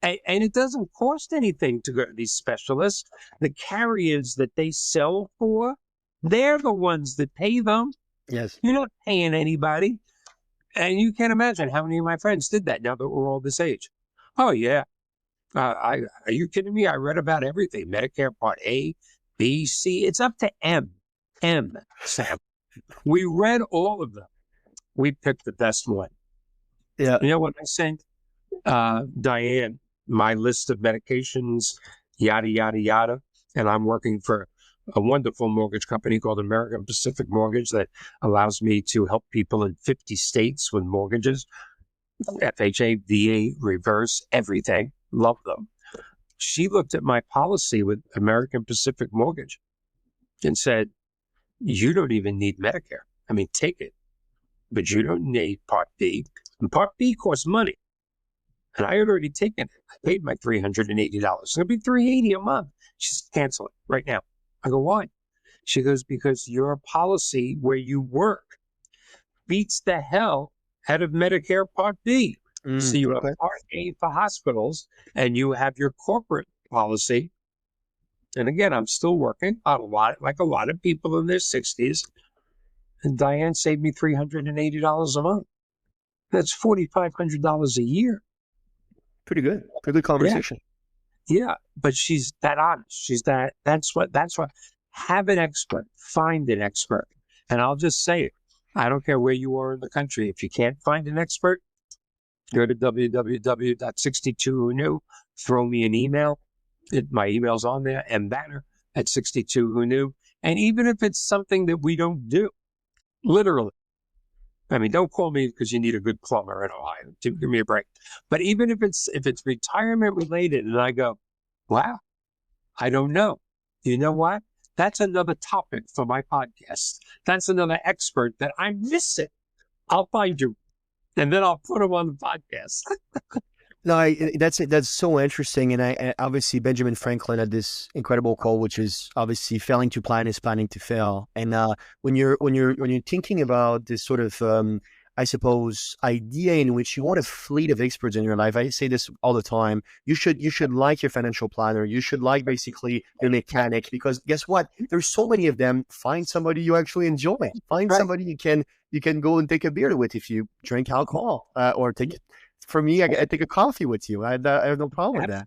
And it doesn't cost anything to go to these specialists. The carriers that they sell for, they're the ones that pay them. Yes. You're not paying anybody. And you can't imagine how many of my friends did that now that we're all this age. Oh, yeah. Are you kidding me? I read about everything. Medicare Part A, B, C. It's up to M. M, Sam. We read all of them. We picked the best one. Yeah. You know what I sent Diane? My list of medications, yada, yada, yada. And I'm working for a wonderful mortgage company called American Pacific Mortgage that allows me to help people in 50 states with mortgages, FHA, VA, reverse, everything. Love them. She looked at my policy with American Pacific Mortgage and said, you don't even need Medicare. I mean, take it, but you don't need Part B. And Part B costs money. And I had already taken it. I paid my $380. It's going to be $380 a month. She said, cancel it right now. I go, why? She goes, because your policy where you work beats the hell out of Medicare Part B. So you have Part A for hospitals, and you have your corporate policy. And again, I'm still working on like a lot of people in their 60s. And Diane saved me $380 a month. That's $4,500 a year. Pretty good. Pretty good conversation. Yeah, but she's that honest. That's what, have an expert, find an expert. And I'll just say it. I don't care where you are in the country. If you can't find an expert, Go to www.62whoknew, throw me an email. My email's on there, and banner at 62whoknew. And even if it's something that we don't do, literally, I mean, don't call me because you need a good plumber in Ohio. Give me a break. But even if it's retirement related, and I go, wow, I don't know. You know what? That's another topic for my podcast. That's another expert that I'm missing. I'll find you, and then I'll put them on the podcast. No, that's so interesting, and I obviously Benjamin Franklin had this incredible quote, which is obviously failing to plan is planning to fail. And when you're thinking about this sort of I suppose idea in which you want a fleet of experts in your life, I say this all the time. You should like your financial planner. You should like basically your mechanic, because guess what? There's so many of them. Find somebody you actually enjoy. Find somebody you can go and take a beer with if you drink alcohol, or take. For me, I take a coffee with you. I have no problem with that.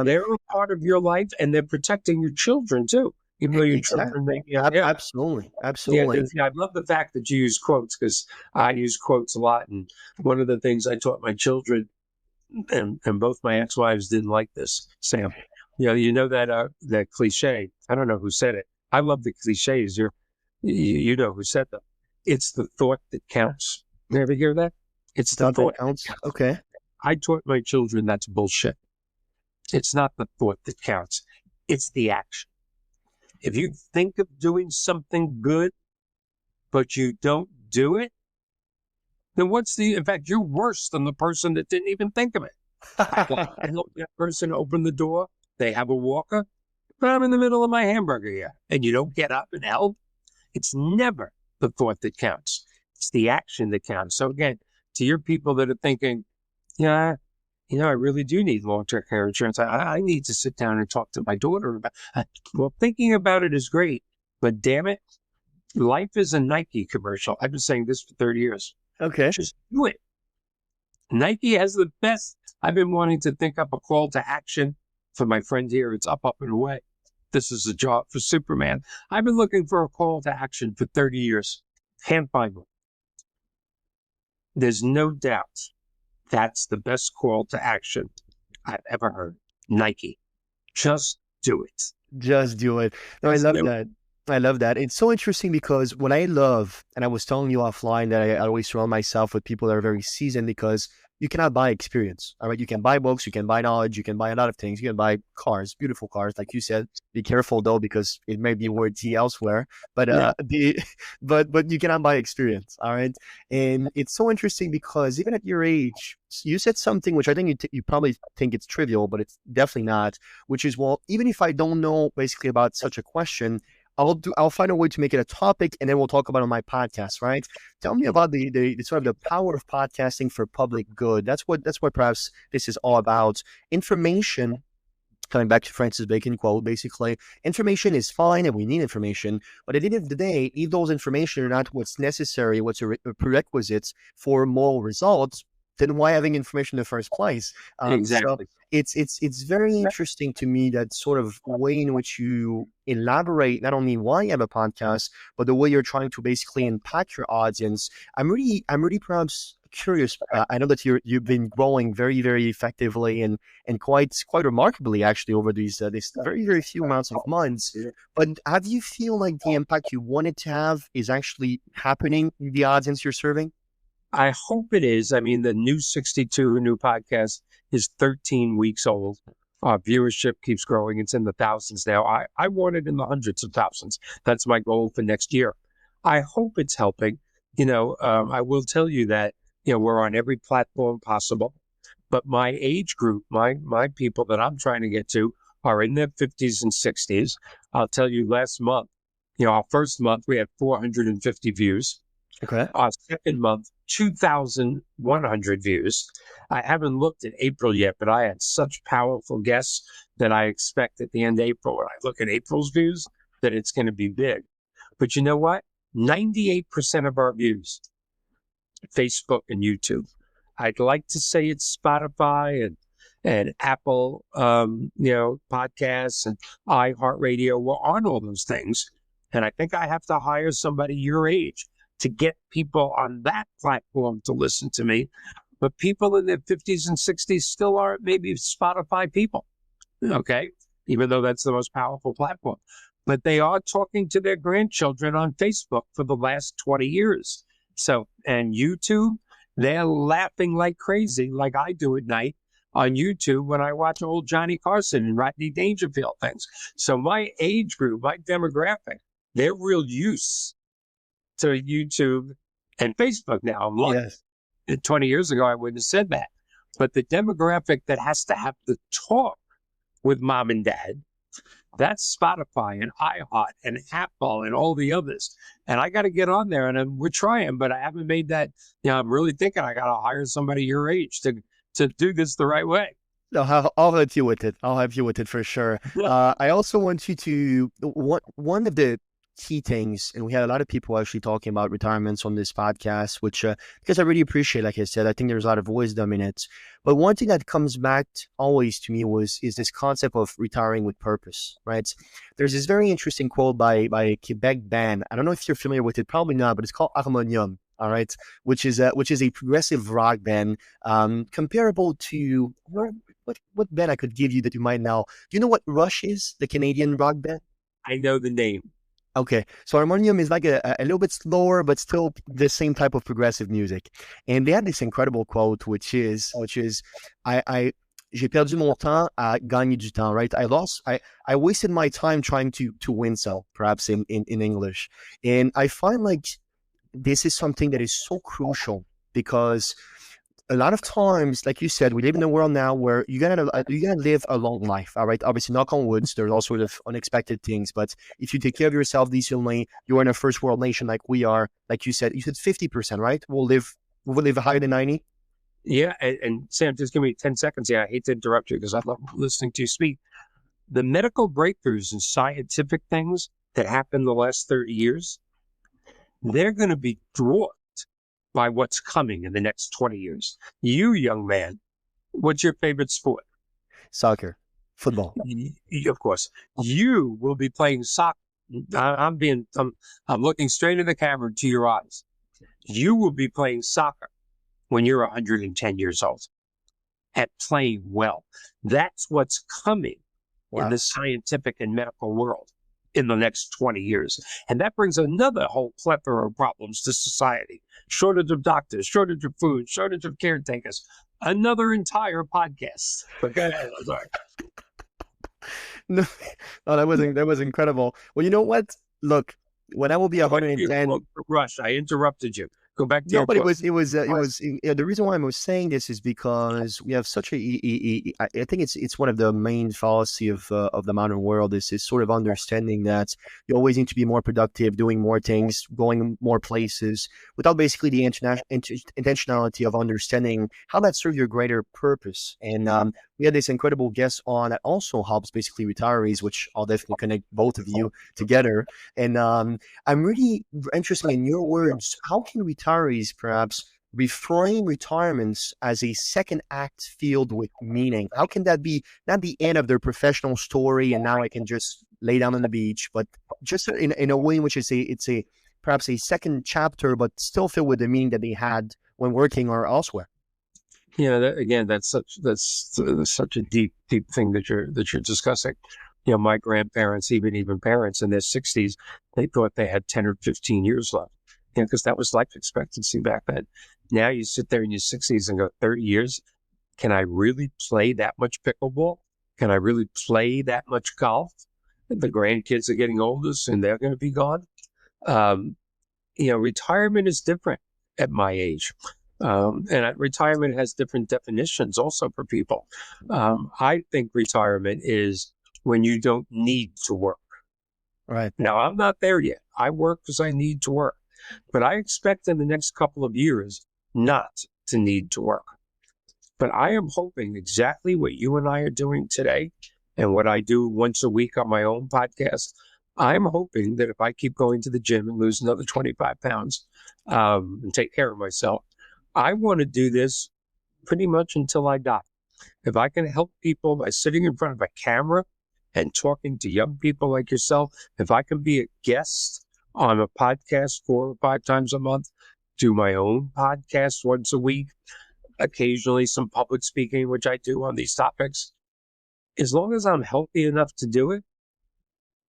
They're a part of your life, and they're protecting your children too. Even though your children may be absolutely. Yeah, I love the fact that you use quotes, because I use quotes a lot. And one of the things I taught my children, and both my ex-wives didn't like this, Sam. You know that cliche. I don't know who said it. I love the cliches. You know who said them. It's the thought that counts. You ever hear that? It's the thought that counts. Okay. I taught my children that's bullshit. It's not the thought that counts. It's the action. If you think of doing something good, but you don't do it, then in fact, you're worse than the person that didn't even think of it. I help that person open the door. They have a walker, but I'm in the middle of my hamburger here, and you don't get up and help. It's never the thought that counts. It's the action that counts. So again, to your people that are thinking, I really do need long-term care insurance. I need to sit down and talk to my daughter about well, thinking about it is great, but damn it, life is a Nike commercial. I've been saying this for 30 years. Okay. Just do it. Nike has the best. I've been wanting to think up a call to action for my friend here. It's up, and away. This is a job for Superman. I've been looking for a call to action for 30 years. Can't find one. There's no doubt that's the best call to action I've ever heard. Nike. Just do it. Just do it. No, I love that. I love that. It's so interesting because what I love, and I was telling you offline that I always surround myself with people that are very seasoned, because you cannot buy experience. All right. You can buy books, you can buy knowledge, you can buy a lot of things. You can buy cars, beautiful cars, like you said. Be careful though, because it may be worthy elsewhere. But but you cannot buy experience. All right. And it's so interesting because even at your age, you said something which I think you probably think it's trivial, but it's definitely not. Which is, well, even if I don't know basically about such a question, I'll find a way to make it a topic, and then we'll talk about it on my podcast, right? Tell me about the sort of the power of podcasting for public good. That's what perhaps this is all about. Information, coming back to Francis Bacon quote, basically, information is fine and we need information, but at the end of the day, if those information are not what's necessary, what's a prerequisites for moral results, then why having information in the first place? Exactly. So it's very interesting to me, that sort of way in which you elaborate not only why you have a podcast, but the way you're trying to basically impact your audience. I'm really perhaps curious. I know that you've been growing very, very effectively and quite remarkably actually over these this very, very few amounts of months. But have you feel like the impact you wanted to have is actually happening in the audience you're serving? I hope it is. I mean, the new 62 Who Knew podcast is 13 weeks old. Our viewership keeps growing. It's in the thousands now. I want it in the hundreds of thousands. That's my goal for next year. I hope it's helping. I will tell you that, we're on every platform possible. But my age group, my people that I'm trying to get to are in their 50s and 60s. I'll tell you, last month, our first month, we had 450 views. Okay. Our second month, 2,100 views. I haven't looked at April yet, but I had such powerful guests that I expect at the end of April, when I look at April's views, that it's going to be big. But you know what? 98% of our views, Facebook and YouTube. I'd like to say it's Spotify and Apple, podcasts and iHeartRadio. We're on all those things. And I think I have to hire somebody your age to get people on that platform to listen to me. but people in their 50s and 60s still aren't maybe Spotify people. Okay. Even though that's the most powerful platform, but they are talking to their grandchildren on Facebook for the last 20 years. So, and YouTube, they're laughing like crazy, like I do at night on YouTube when I watch old Johnny Carson and Rodney Dangerfield things. So my age group, my demographic, they're real used to YouTube and Facebook now. I'm lucky. Yes. 20 years ago, I wouldn't have said that. But the demographic that has to have the talk with mom and dad, that's Spotify and iHeart and Apple and all the others. And I got to get on there, and we're trying, but I haven't made that. I'm really thinking I got to hire somebody your age to do this the right way. No, I'll help you with it. I'll help you with it for sure. I also want you to, one of the key things, and we had a lot of people actually talking about retirements on this podcast, which, because I really appreciate, like I said, I think there's a lot of wisdom in it. But one thing that comes back always to me is this concept of retiring with purpose, right? There's this very interesting quote by a Quebec band. I don't know if you're familiar with it, probably not, but it's called Harmonium. All right, which is a progressive rock band, comparable to what band I could give you that you might know. Do you know what Rush is, the Canadian rock band? I know the name. Okay, so Harmonium is like a little bit slower, but still the same type of progressive music. And they had this incredible quote, which is, j'ai perdu mon temps à gagner du temps, right? I wasted my time trying to win some, perhaps in English. And I find like this is something that is so crucial because a lot of times, like you said, we live in a world now where you gotta live a long life. All right, obviously, knock on wood. There's all sort of unexpected things, but if you take care of yourself decently, you're in a first world nation like we are. Like you said 50%, right? We'll live higher than 90. Yeah, and Sam, just give me 10 seconds. Yeah, I hate to interrupt you because I love listening to you speak. The medical breakthroughs and scientific things that happened the last 30 years, they're going to be dwarfed by what's coming in the next 20 years. You, young man, what's your favorite sport? Soccer, football. Of course, you will be playing soccer. I'm looking straight in the camera to your eyes. You will be playing soccer when you're 110 years old at playing well. That's what's coming in the scientific and medical world in the next 20 years. And that brings another whole plethora of problems to society. Shortage of doctors, shortage of food, shortage of caretakers. Another entire podcast. But go ahead. I'm sorry. No, that was incredible. Well, you know what? Look, when I will be 110, Rush, I interrupted you. Go back to no, but it was the reason why I was saying this is because we have such I think it's one of the main fallacy of the modern world is sort of understanding that you always need to be more productive, doing more things, going more places, without basically the intentionality of understanding how that serves your greater purpose. And we had this incredible guest on that also helps basically retirees, which I'll definitely connect both of you together. And I'm really interested in your words. How can retirees perhaps reframe retirements as a second act filled with meaning? How can that be not the end of their professional story and now I can just lay down on the beach, but just in a way in which it's a perhaps a second chapter, but still filled with the meaning that they had when working or elsewhere? Yeah, that's such a deep thing that you're discussing. My grandparents, even parents in their 60s, they thought they had 10 or 15 years left. Because that was life expectancy back then. Now you sit there in your 60s and go, 30 years? Can I really play that much pickleball? Can I really play that much golf? The grandkids are getting older, and they're going to be gone. Retirement is different at my age. And retirement has different definitions also for people. I think retirement is when you don't need to work. Right. Now, I'm not there yet. I work because I need to work. But I expect in the next couple of years not to need to work. But I am hoping exactly what you and I are doing today and what I do once a week on my own podcast. I'm hoping that if I keep going to the gym and lose another 25 pounds and take care of myself, I want to do this pretty much until I die. If I can help people by sitting in front of a camera and talking to young people like yourself, if I can be a guest on a podcast 4 or 5 times a month, do my own podcast once a week, occasionally some public speaking, which I do on these topics. As long as I'm healthy enough to do it,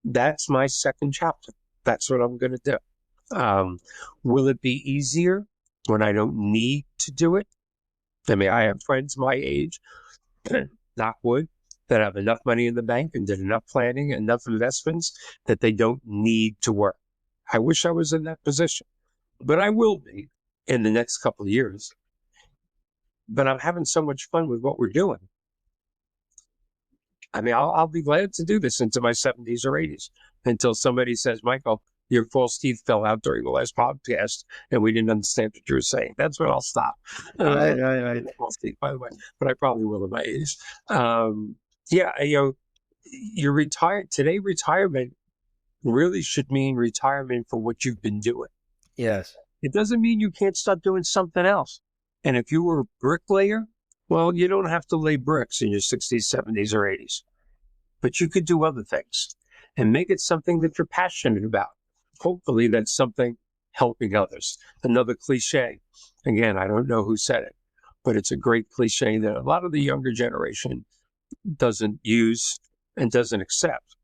that's my second chapter. That's what I'm going to do. Will it be easier when I don't need to do it? I mean, I have friends my age, knock wood, that have enough money in the bank and did enough planning, enough investments that they don't need to work. I wish I was in that position, but I will be in the next couple of years. But I'm having so much fun with what we're doing. I mean, I'll be glad to do this into my 70s or 80s until somebody says, Michael, your false teeth fell out during the last podcast and we didn't understand what you were saying. That's when I'll stop. Right. False teeth, by the way, but I probably will in my 80s. Yeah, you're retired. Today, retirement really should mean retirement for what you've been doing. Yes. It doesn't mean you can't start doing something else. And if you were a bricklayer, well, you don't have to lay bricks in your 60s, 70s, or 80s. But you could do other things and make it something that you're passionate about. Hopefully, that's something helping others. Another cliche. Again, I don't know who said it, but it's a great cliche that a lot of the younger generation doesn't use and doesn't accept.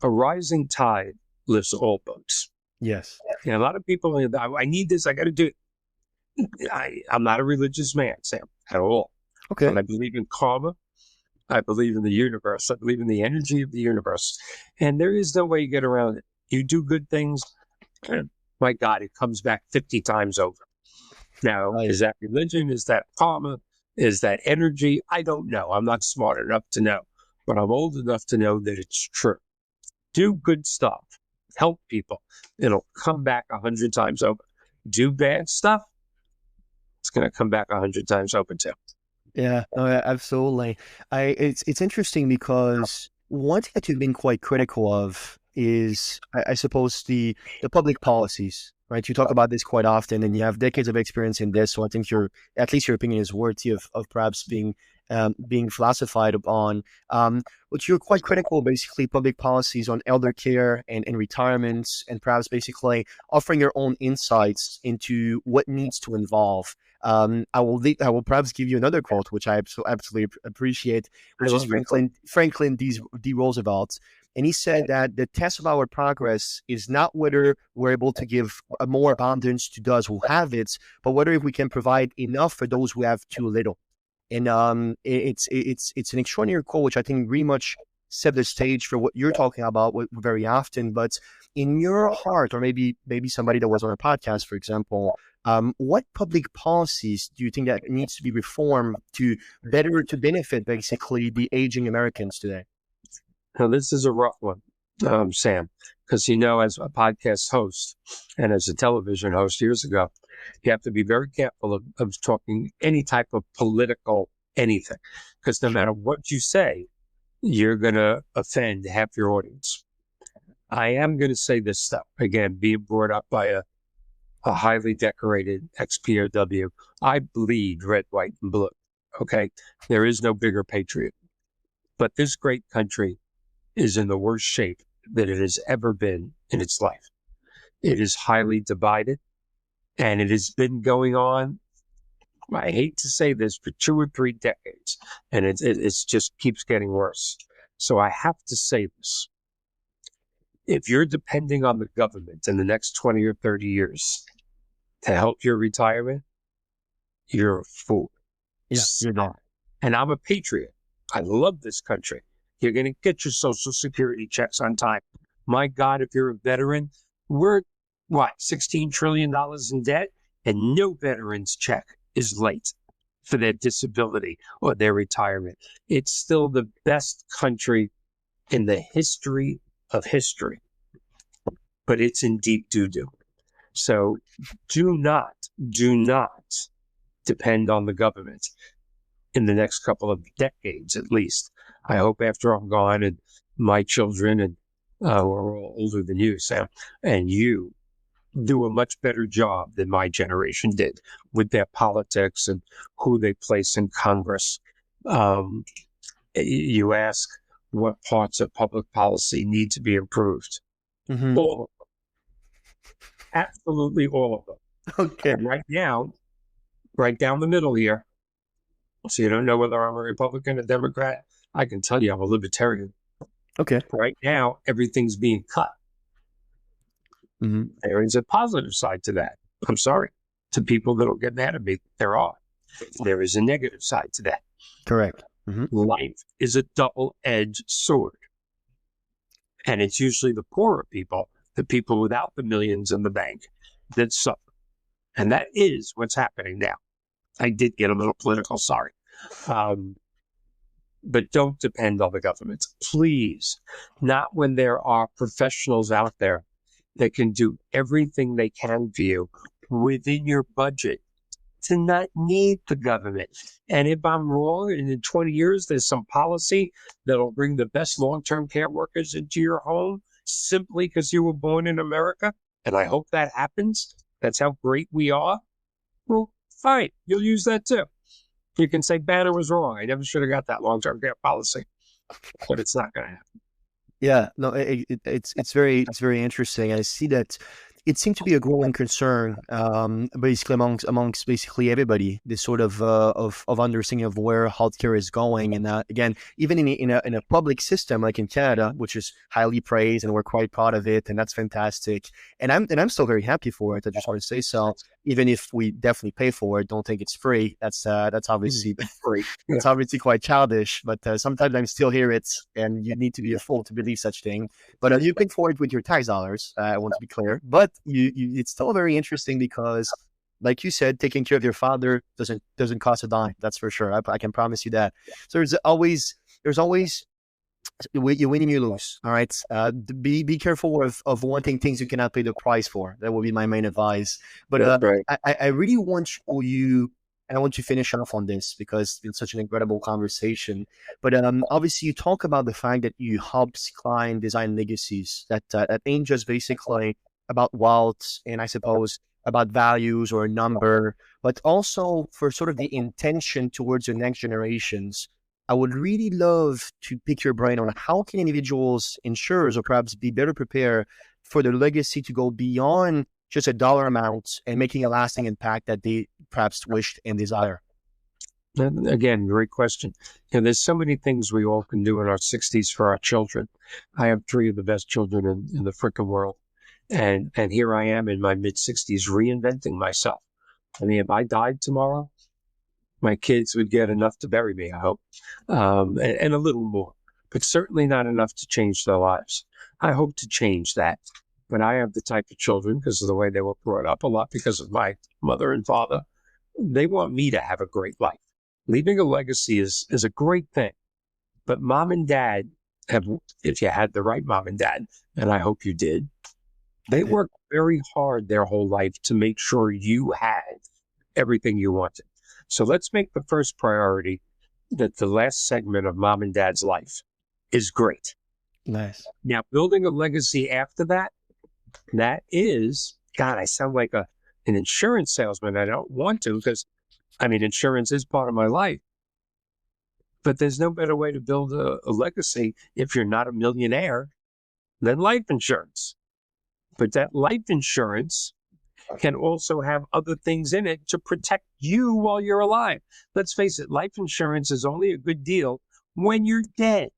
A rising tide lifts all boats. Yes. And a lot of people, I need this, I got to do it. I'm not a religious man, Sam, at all. Okay. But I believe in karma. I believe in the universe. I believe in the energy of the universe. And there is no way you get around it. You do good things, my God, it comes back 50 times over. Now, Right. is that religion? Is that karma? Is that energy? I don't know. I'm not smart enough to know. But I'm old enough to know that it's true. Do good stuff. Help people. It'll come back 100 times over. Do bad stuff. It's going to come back 100 times over too. Yeah, no, yeah, absolutely. It's interesting because one thing that you've been quite critical of is, I suppose, the public policies, right? You talk about this quite often, and you have decades of experience in this. So I think at least your opinion is worthy of perhaps being philosophized upon. But you're quite critical, basically, public policies on elder care and retirements, and perhaps basically offering your own insights into what needs to involve. I will perhaps give you another quote, which I absolutely appreciate, which is Franklin D. Roosevelt. And he said that the test of our progress is not whether we're able to give more abundance to those who have it, but whether if we can provide enough for those who have too little. And it's an extraordinary quote, which I think really much set the stage for what you're talking about very often. But in your heart, or maybe somebody that was on a podcast, for example, what public policies do you think that needs to be reformed to benefit basically the aging Americans today? Now, this is a rough one, Sam, because as a podcast host and as a television host years ago, you have to be very careful of talking any type of political anything, because no matter what you say, you're going to offend half your audience. I am going to say this stuff, again, being brought up by a highly decorated ex-POW. I bleed red, white, and blue, okay? There is no bigger patriot. But this great country is in the worst shape that it has ever been in its life. It is highly divided, and it has been going on, I hate to say this, for 2 or 3 decades, and it just keeps getting worse. So I have to say this. If you're depending on the government in the next 20 or 30 years to help your retirement, you're a fool. Yeah, you're not. And I'm a patriot. I love this country. You're going to get your Social Security checks on time. My God, if you're a veteran, we're, $16 trillion in debt, and no veteran's check is late for their disability or their retirement. It's still the best country in the history of history, but it's in deep doo-doo. So do not depend on the government in the next couple of decades, at least. I hope after I'm gone and my children and who are all older than you, Sam, and you do a much better job than my generation did with their politics and who they place in Congress. You ask what parts of public policy need to be improved. Mm-hmm. All of them. Absolutely all of them. Okay. And right now, right down the middle here, So you don't know whether I'm a Republican or Democrat? I can tell you I'm a libertarian. Okay. Right now, everything's being cut. Hmm. There is a positive side to that. I'm sorry. To people that'll get mad at me, there are. There is a negative side to that. Correct. Hmm. Life is a double-edged sword. And it's usually the poorer people, the people without the millions in the bank, that suffer. And that is what's happening now. I did get a little political, sorry. But don't depend on the government. Please. Not when there are professionals out there that can do everything they can for you within your budget to not need the government. And if I'm wrong, and in 20 years, there's some policy that'll bring the best long-term care workers into your home simply because you were born in America, and I hope that happens. That's how great we are. Well, fine. You'll use that too. You can say Banner was wrong. I never should have got that long-term care policy, but it's not going to happen. Yeah, no, it's very interesting. I see that it seemed to be a growing concern, basically amongst basically everybody. This sort of understanding of where healthcare is going, and again, even in a public system like in Canada, which is highly praised, and we're quite proud of it, and that's fantastic. And I'm still very happy for it. I just want to say so. Even if we definitely pay for it, don't think it's free. That's obviously Free. it's obviously quite childish, but sometimes I still hear it, and you need to be a fool to believe such thing. But you pay for it with your tax dollars. I want to be clear, but you it's still very interesting because, like you said, taking care of your father doesn't cost a dime. That's for sure. I can promise you that. So there's always you win and you lose. All right. Be careful of wanting things you cannot pay the price for. That would be my main advice. But That's right. I really want you, and I want to finish off on this because it's been such an incredible conversation. But obviously, you talk about the fact that you helped client design legacies that ain't just basically about wealth and I suppose about values or a number, but also for sort of the intention towards the next generations. I would really love to pick your brain on how can individuals, insurers, or perhaps be better prepared for their legacy to go beyond just a dollar amount and making a lasting impact that they perhaps wished and desire. Again, great question. There's so many things we all can do in our 60s for our children. I have 3 of the best children in the frickin' world. And here I am in my mid-60s reinventing myself. I mean, if I died tomorrow, my kids would get enough to bury me, I hope, and a little more, but certainly not enough to change their lives. I hope to change that. But I have the type of children, because of the way they were brought up, a lot because of my mother and father, they want me to have a great life. Leaving a legacy is a great thing. But mom and dad have, if you had the right mom and dad, and I hope you did, they worked very hard their whole life to make sure you had everything you wanted. So let's make the first priority that the last segment of mom and dad's life is great. Nice. Now, building a legacy after that, that is, God, I sound like an insurance salesman. I don't want to because, I mean, insurance is part of my life. But there's no better way to build a legacy if you're not a millionaire than life insurance. But that life insurance can also have other things in it to protect you while you're alive. Let's face it, life insurance is only a good deal when you're dead.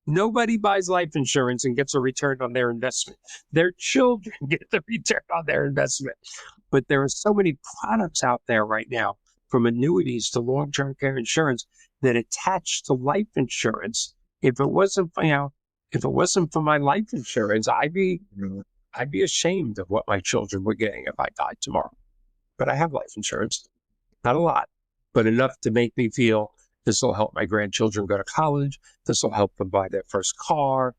Nobody buys life insurance and gets a return on their investment. Their children get the return on their investment. But there are so many products out there right now, from annuities to long-term care insurance, that attach to life insurance. If it wasn't for my life insurance, I'd be ashamed of what my children were getting if I died tomorrow. But I have life insurance. Not a lot, but enough to make me feel this will help my grandchildren go to college. This will help them buy their first car.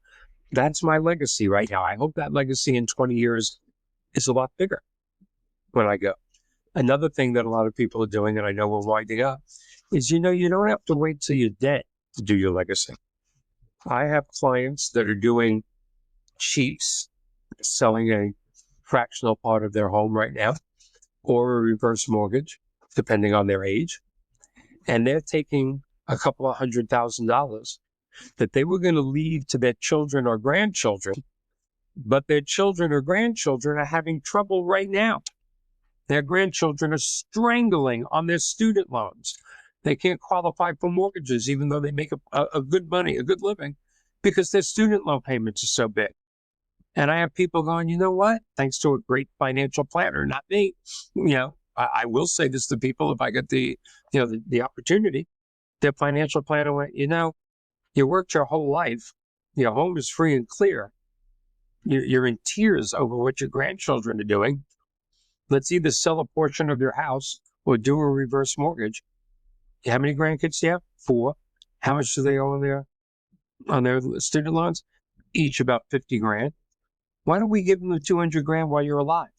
That's my legacy right now. I hope that legacy in 20 years is a lot bigger when I go. Another thing that a lot of people are doing, and I know we're winding up, is, you don't have to wait till you're dead to do your legacy. I have clients that are doing sheets, selling a fractional part of their home right now, or a reverse mortgage, depending on their age. And they're taking a couple of $100,000 that they were going to leave to their children or grandchildren, but their children or grandchildren are having trouble right now. Their grandchildren are strangling on their student loans. They can't qualify for mortgages, even though they make a good money, a good living, because their student loan payments are so big. And I have people going, you know what? Thanks to a great financial planner, not me. I will say this to people if I get the opportunity. Their financial planner went, you worked your whole life. Your home is free and clear. You're in tears over what your grandchildren are doing. Let's either sell a portion of your house or do a reverse mortgage. How many grandkids do you have? 4. How much do they owe on their student loans? Each about 50 grand. Why don't we give them the 200 grand while you're alive?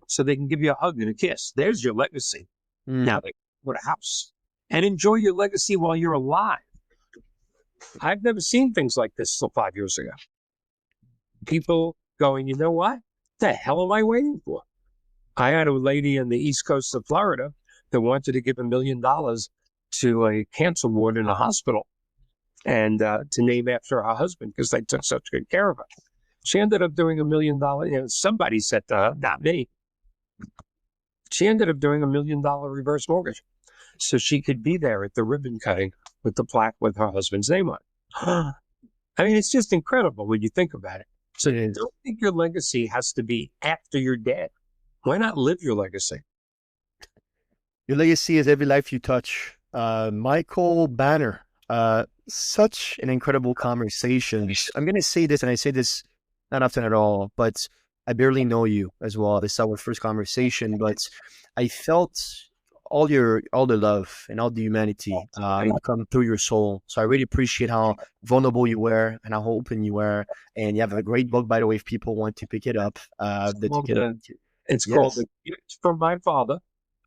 So they can give you a hug and a kiss. There's your legacy. Now they go to a house and enjoy your legacy while you're alive. I've never seen things like this till 5 years ago. People going, you know what? The hell am I waiting for? I had a lady on the East Coast of Florida that wanted to give $1 million to a cancer ward in a hospital and to name after her husband because they took such good care of her. She ended up doing $1 million. Somebody said to her, not me. She ended up doing $1 million reverse mortgage so she could be there at the ribbon cutting with the plaque with her husband's name on it. I mean, it's just incredible when you think about it. So don't think your legacy has to be after you're dead. Why not live your legacy? Your legacy is every life you touch. Michael Banner, such an incredible conversation. I'm going to say this, and I say this not often at all, but I barely know you as well. This is our first conversation, but I felt all the love and all the humanity come through your soul. So I really appreciate how vulnerable you were and how open you were. And you have a great book, by the way, if people want to pick it up. It's called The Gift from My Father,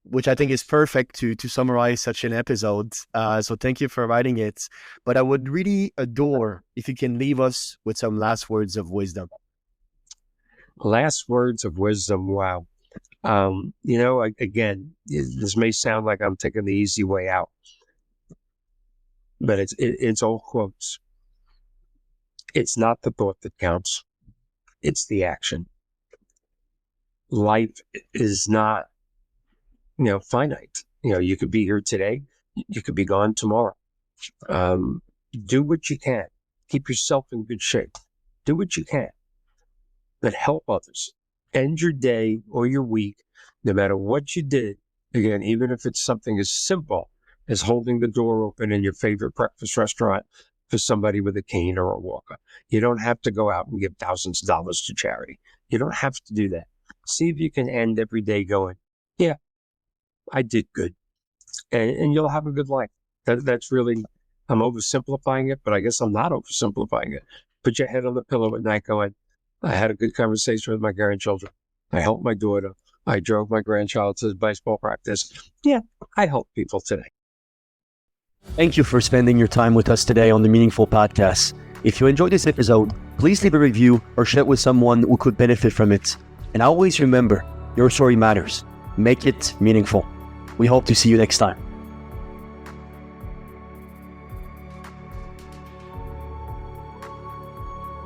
which I think is perfect to summarize such an episode. So thank you for writing it. But I would really adore if you can leave us with some last words of wisdom. Last words of wisdom. Wow. Again, this may sound like I'm taking the easy way out, but it's all quotes. It's not the thought that counts. It's the action. Life is not, finite. You could be here today. You could be gone tomorrow. Do what you can. Keep yourself in good shape. Do what you can. But help others. End your day or your week, no matter what you did. Again, even if it's something as simple as holding the door open in your favorite breakfast restaurant for somebody with a cane or a walker. You don't have to go out and give thousands of dollars to charity. You don't have to do that. See if you can end every day going, yeah, I did good. And you'll have a good life. That's really, I'm oversimplifying it, but I guess I'm not oversimplifying it. Put your head on the pillow at night going, I had a good conversation with my grandchildren. I helped my daughter. I drove my grandchild to baseball practice. Yeah, I help people today. Thank you for spending your time with us today on the Meaningful Podcast. If you enjoyed this episode, please leave a review or share it with someone who could benefit from it. And always remember, your story matters. Make it meaningful. We hope to see you next time.